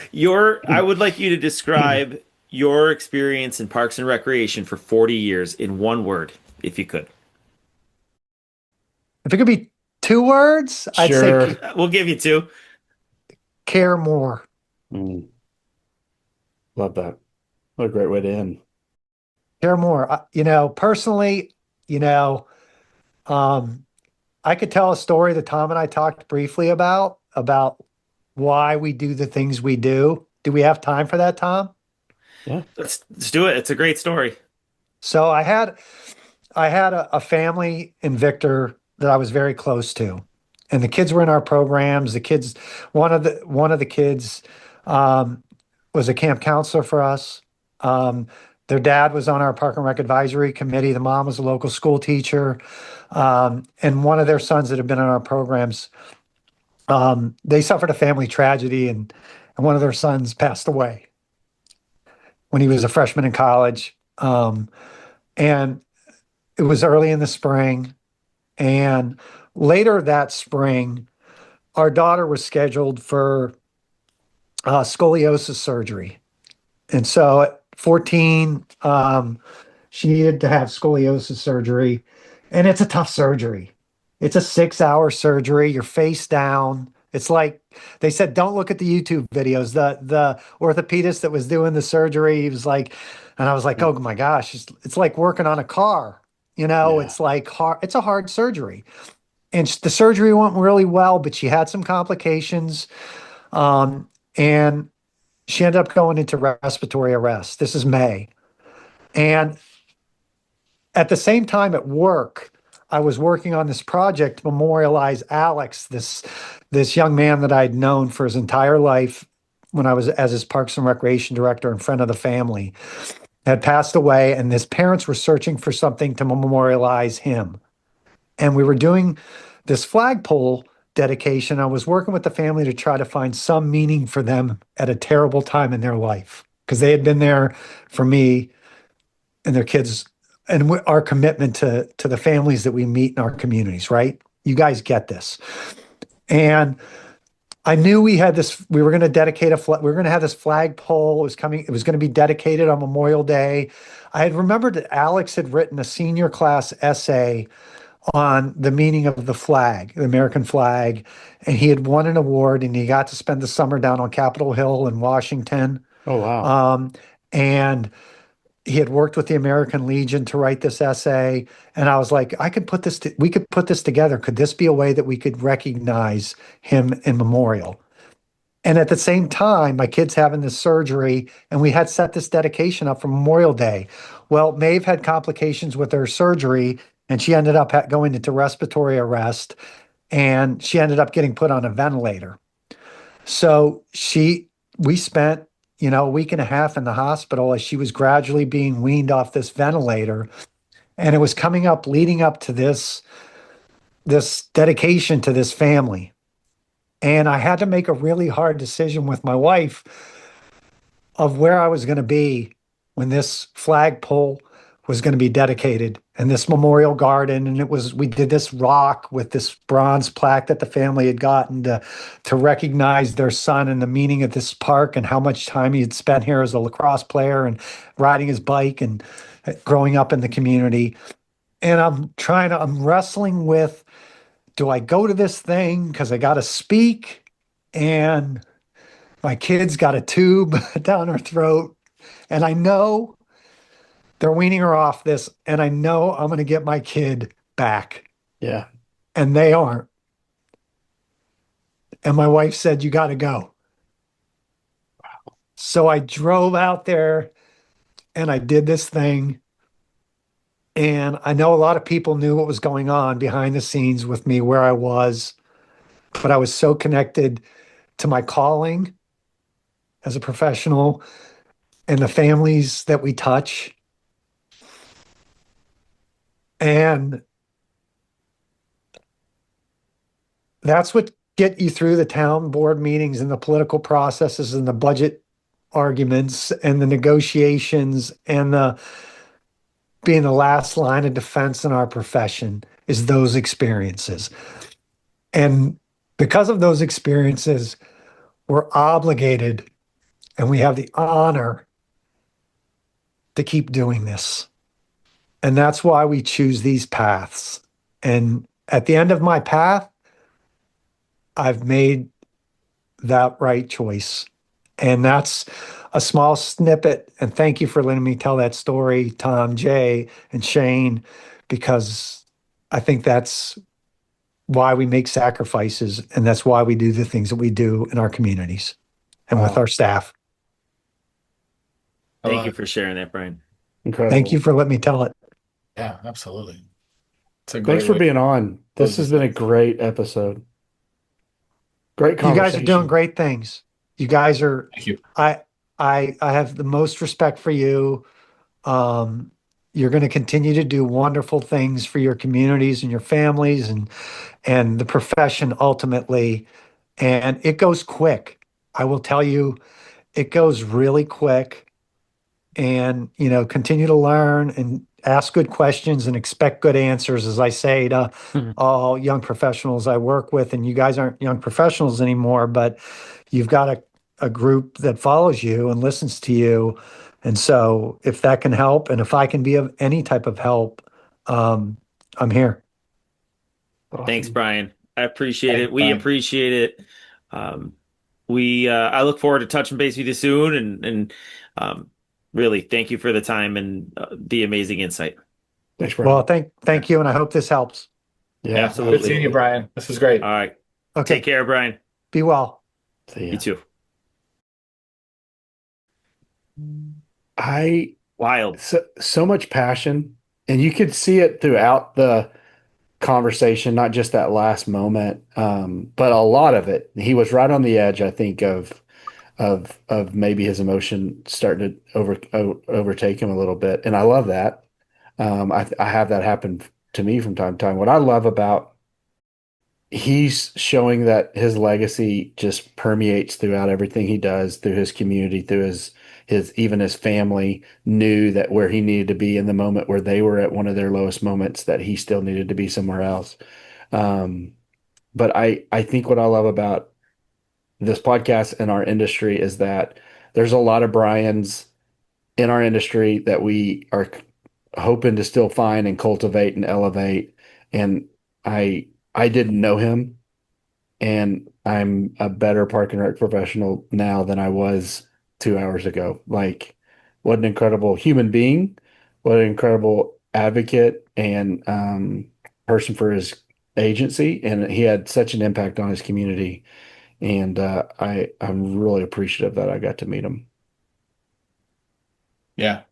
I would like you to describe your experience in Parks and Recreation for 40 years in one word, if you could. If it could be two words, I'd say Sure. We'll give you two. care more. Mm, love that. What a great way to end. Care more. Personally, you know, um, I could tell a story that Tom and I talked briefly about why we do the things we do. Do we have time for that, Tom? Yeah. Let's do it. It's a great story. So I had a family in Victor that I was very close to, and the kids were in our programs. The kids, one of the kids was a camp counselor for us. Um, their dad was on our Park and Rec advisory committee. The mom was a local school teacher, and one of their sons that had been in our programs, they suffered a family tragedy, and one of their sons passed away when he was a freshman in college. And it was early in the spring. And later that spring, our daughter was scheduled for scoliosis surgery. And so at 14, she needed to have scoliosis surgery. And it's a tough surgery. It's a 6-hour surgery. You're face down. It's like they said, don't look at the YouTube videos. The orthopedist that was doing the surgery, he was like, and I was like, oh my gosh, it's like working on a car. Yeah. It's like hard. It's a hard surgery. And the surgery went really well, but she had some complications. And she ended up going into respiratory arrest. This is May. And at the same time at work, I was working on this project to memorialize Alex, this young man that I'd known for his entire life when I was as his Parks and Recreation director and friend of the family, had passed away, and his parents were searching for something to memorialize him. And we were doing this flagpole dedication. I was working with the family to try to find some meaning for them at a terrible time in their life, because they had been there for me and their kids, and our commitment to the families that we meet in our communities, right? You guys get this. And I knew we were going to dedicate we were going to have this flagpole. It was going to be dedicated on Memorial Day. I had remembered that Alex had written a senior class essay on the meaning of the flag, the American flag, and he had won an award, and he got to spend the summer down on Capitol Hill in Washington. Oh, wow. And he had worked with the American Legion to write this essay. And I was like, we could put this together. Could this be a way that we could recognize him in memorial? And at the same time, my kid's having this surgery, and we had set this dedication up for Memorial Day. Well, Maeve had complications with her surgery, and she ended up going into respiratory arrest, and she ended up getting put on a ventilator. So we spent, a week and a half in the hospital as she was gradually being weaned off this ventilator. And it was leading up to this dedication to this family. And I had to make a really hard decision with my wife of where I was going to be when this flagpole was going to be dedicated, and this memorial garden, and we did this rock with this bronze plaque that the family had gotten to recognize their son and the meaning of this park and how much time he had spent here as a lacrosse player and riding his bike and growing up in the community. And I'm wrestling with, do I go to this thing because I got to speak and my kid's got a tube down her throat, and I know they're weaning her off this, and I know I'm going to get my kid back. Yeah. And they aren't. And my wife said, you got to go. So I drove out there and I did this thing. And I know a lot of people knew what was going on behind the scenes with me, where I was, but I was so connected to my calling as a professional and the families that we touch. And that's what get you through the town board meetings and the political processes and the budget arguments and the negotiations and the being the last line of defense in our profession is those experiences. And because of those experiences, we're obligated and we have the honor to keep doing this. And that's why we choose these paths. And at the end of my path, I've made that right choice. And that's a small snippet. And thank you for letting me tell that story, Tom, Jay, and Shane, because I think that's why we make sacrifices. And that's why we do the things that we do in our communities and with our staff. Thank you for sharing that, Brian. Incredible. Thank you for letting me tell it. Yeah, absolutely. It's a great Thanks for way- being on. This has been a great episode. Great You conversation. guys are doing great things. You guys are, Thank you. I have the most respect for you. You're going to continue to do wonderful things for your communities and your families and the profession ultimately. And it goes quick. I will tell you, it goes really quick. And, continue to learn and ask good questions and expect good answers, as I say to all young professionals I work with. And you guys aren't young professionals anymore, but you've got a group that follows you and listens to you. And so if that can help, and if I can be of any type of help, I'm here. Awesome. Thanks, Brian. I appreciate Thanks, it. We Brian. appreciate it. I look forward to touching base with you soon, and really thank you for the time and the amazing insight. Thanks, Brian. Well, thank you. And I hope this helps. Yeah, absolutely. Good seeing you, Brian. This was great. All right. Okay. Take care, Brian. Be well. See ya. You too. Wild. So much passion, and you could see it throughout the conversation, not just that last moment, but a lot of it. He was right on the edge, I think, of maybe his emotion starting to overtake him a little bit, and I love that. I have that happen to me from time to time. What I love about he's showing that his legacy just permeates throughout everything he does, through his community, through his even his family knew that where he needed to be in the moment where they were at one of their lowest moments, that he still needed to be somewhere else. But I think what I love about this podcast and our industry is that there's a lot of Brians in our industry that we are hoping to still find and cultivate and elevate. And I didn't know him, and I'm a better park and rec professional now than I was 2 hours ago. Like, what an incredible human being, what an incredible advocate and person for his agency. And he had such an impact on his community. And I'm really appreciative that I got to meet him. Yeah,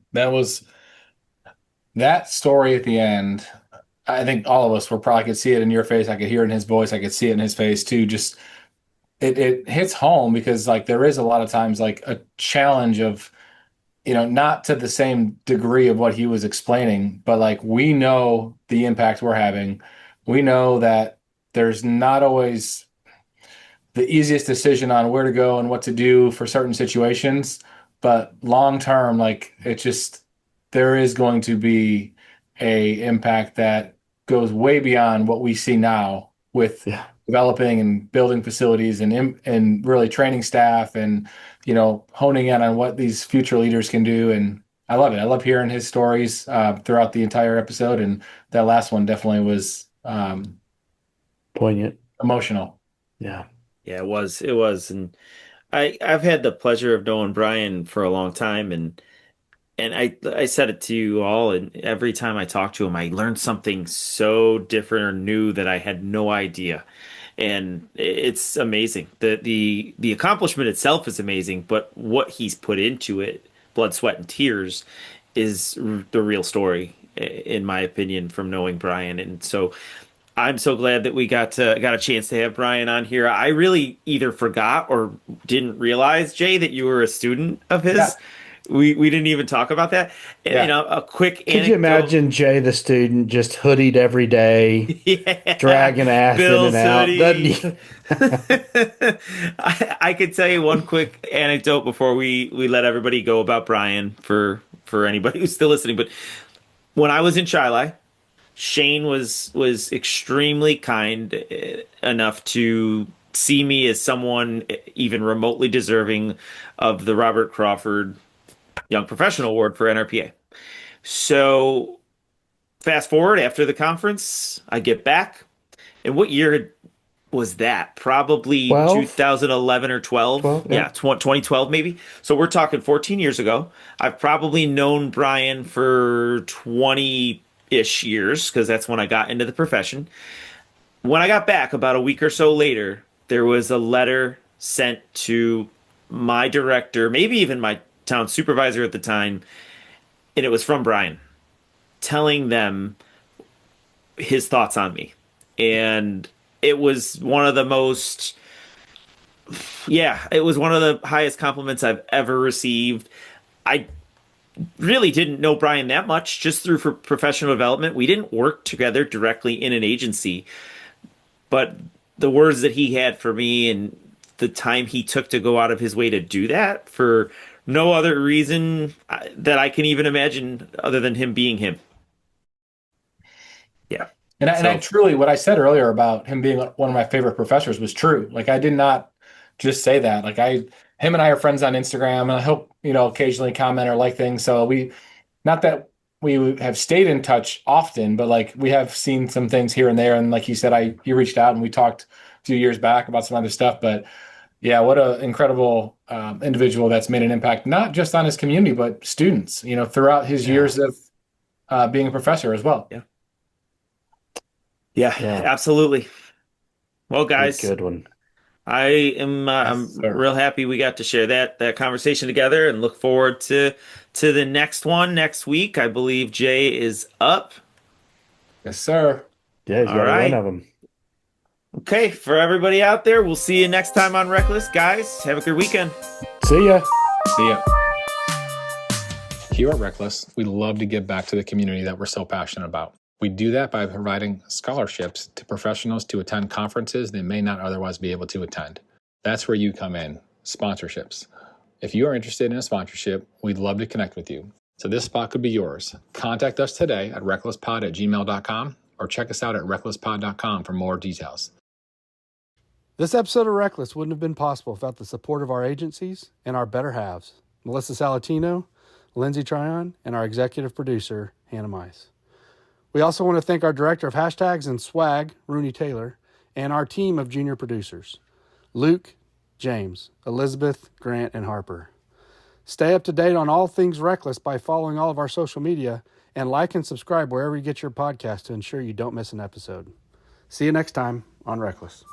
that story at the end. I think all of us were probably could see it in your face. I could hear it in his voice. I could see it in his face too. Just it hits home because like there is a lot of times like a challenge of, not to the same degree of what he was explaining, but like we know the impact we're having. We know that there's not always the easiest decision on where to go and what to do for certain situations, but long term, like it just there is going to be a impact that goes way beyond what we see now with developing and building facilities and really training staff and, honing in on what these future leaders can do. And I love it. I love hearing his stories throughout the entire episode. And that last one definitely was poignant, emotional. Yeah. Yeah, it was. And I've had the pleasure of knowing Brian for a long time, and I said it to you all, and every time I talk to him, I learn something so different or new that I had no idea. And it's amazing. The accomplishment itself is amazing, but what he's put into it, blood, sweat, and tears, is the real story, in my opinion, from knowing Brian. And so I'm so glad that we got a chance to have Brian on here. I really either forgot or didn't realize, Jay, that you were a student of his. Yeah. We didn't even talk about that. And, a quick anecdote. Could you imagine Jay, the student, just hoodied every day, dragging ass Bill's in and out? hoodie. I could tell you one quick anecdote before we let everybody go about Brian for anybody who's still listening. But when I was in Chili, Shane was extremely kind enough to see me as someone even remotely deserving of the Robert Crawford Young Professional Award for NRPA. So fast forward after the conference, I get back. And what year was that? Probably 12? 2011 or 12. 12, yeah. 2012 maybe. So we're talking 14 years ago. I've probably known Brian for 20-ish years because that's when I got into the profession. When I got back about a week or so later, there was a letter sent to my director, maybe even my town supervisor at the time, and it was from Brian telling them his thoughts on me. And it was one of the highest compliments I've ever received. I really didn't know Brian that much, just through for professional development. We didn't work together directly in an agency, but the words that he had for me and the time he took to go out of his way to do that for no other reason that I can even imagine other than him being him. Yeah. And I truly, what I said earlier about him being one of my favorite professors was true. Like, I did not just say that. Like, him and I are friends on Instagram, and I hope, occasionally comment or like things. So not that we have stayed in touch often, but like, we have seen some things here and there. And like you said, you reached out and we talked a few years back about some other stuff, but yeah, what an incredible individual that's made an impact, not just on his community, but students, throughout his years of being a professor as well. Yeah, absolutely. Well, guys, good one. I am I'm real happy we got to share that conversation together, and look forward to the next one next week. I believe Jay is up. Yes, sir. Yeah, he's got one of them. Okay, for everybody out there, we'll see you next time on RecLess. Guys, have a good weekend. See ya. See ya. Here at RecLess, we love to give back to the community that we're so passionate about. We do that by providing scholarships to professionals to attend conferences they may not otherwise be able to attend. That's where you come in, sponsorships. If you are interested in a sponsorship, we'd love to connect with you. So this spot could be yours. Contact us today at recklesspod@gmail.com or check us out at recklesspod.com for more details. This episode of RecLess wouldn't have been possible without the support of our agencies and our better halves, Melissa Salatino, Lindsay Tryon, and our executive producer, Hannah Mize. We also want to thank our director of hashtags and swag, Rooney Taylor, and our team of junior producers, Luke, James, Elizabeth, Grant, and Harper. Stay up to date on all things RecLess by following all of our social media, and like and subscribe wherever you get your podcast to ensure you don't miss an episode. See you next time on RecLess.